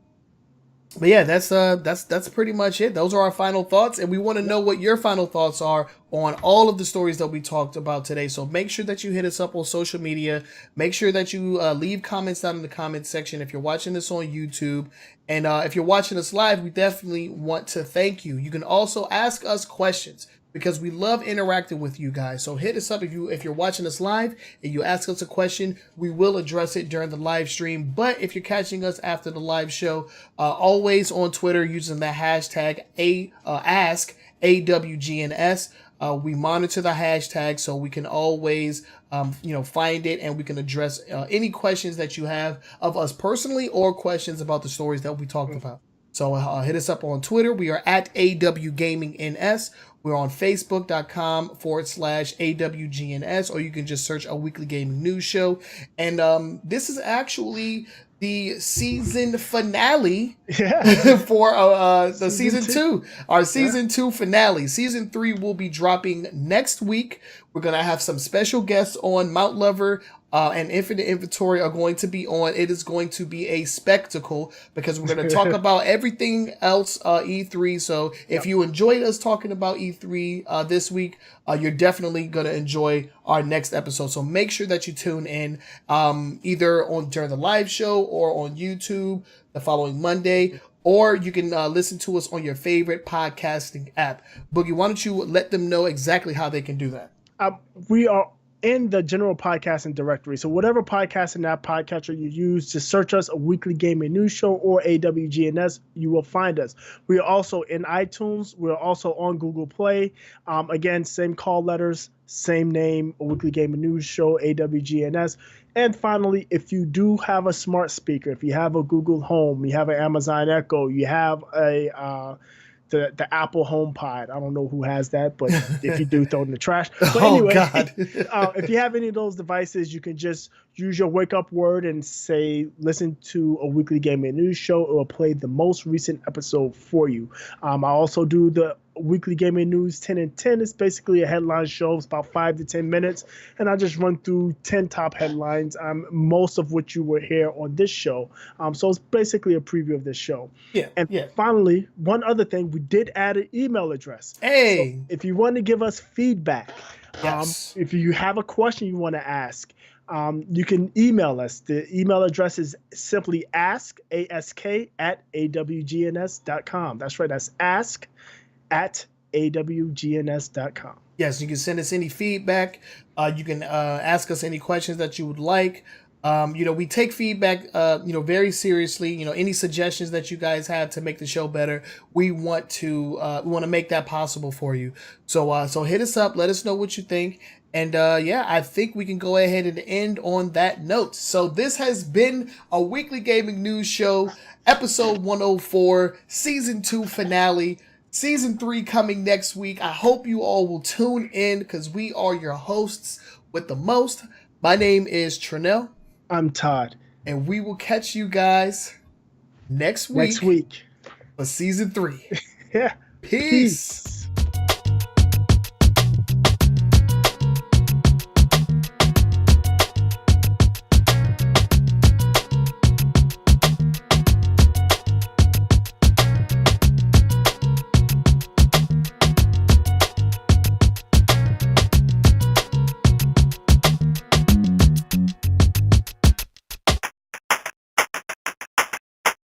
but yeah, that's pretty much it. Those are our final thoughts, and we want to know what your final thoughts are on all of the stories that we talked about today. So make sure that you hit us up on social media. Make sure that you leave comments down in the comment section if you're watching this on YouTube, and if you're watching us live, we definitely want to thank you. You can also ask us questions, because we love interacting with you guys. So hit us up if you're watching us live and you ask us a question, we will address it during the live stream. But if you're catching us after the live show, always on Twitter using the hashtag ask AWGNS. We monitor the hashtag so we can always find it, and we can address any questions that you have of us personally or questions about the stories that we talked about. So hit us up on Twitter. We are at AWGNS. We're on Facebook.com/AWGNS, or you can just search A Weekly Gaming News Show. And this is actually the season finale for the season two. Our season 2 finale. Season 3 will be dropping next week. We're going to have some special guests on. Mount Lover and Infinite Inventory are going to be on. It is going to be a spectacle, because we're going to talk about everything else E3. So if you enjoyed us talking about E3 this week, you're definitely going to enjoy our next episode. So make sure that you tune in either during the live show or on YouTube the following Monday, or you can listen to us on your favorite podcasting app. Boogie, why don't you let them know exactly how they can do that? We are in the general podcasting directory. So whatever podcasting app, podcatcher you use, to search us, A Weekly Gaming News Show or AWGNS, you will find us. We are also in iTunes. We're also on Google Play. Again, same call letters, same name, A Weekly Gaming News Show, AWGNS. And finally, if you do have a smart speaker, if you have a Google Home, you have an Amazon Echo, you have a the Apple HomePod. I don't know who has that, but if you do, throw it in the trash. But anyway, if you have any of those devices, you can just use your wake up word and say, listen to A Weekly Gaming News Show. It will play the most recent episode for you. I also do the Weekly Gaming News 10 and 10. It's basically a headline show. It's about 5 to 10 minutes. And I just run through 10 top headlines, most of which you will hear on this show. So it's basically a preview of this show. Finally, one other thing, we did add an email address. Hey! So if you want to give us feedback, if you have a question you want to ask, you can email us. The email address is simply ask@awgns.com. That's right. That's ask@awgns.com. Yes, you can send us any feedback. You can ask us any questions that you would like. We take feedback, very seriously. Any suggestions that you guys have to make the show better, we want to make that possible for you. So hit us up. Let us know what you think. And I think we can go ahead and end on that note. So this has been A Weekly Gaming News Show, episode 104, season 2 finale. Season 3 coming next week. I hope you all will tune in, because we are your hosts with the most. My name is Trenell. I'm Todd. And we will catch you guys next week. For For season 3. Yeah. Peace.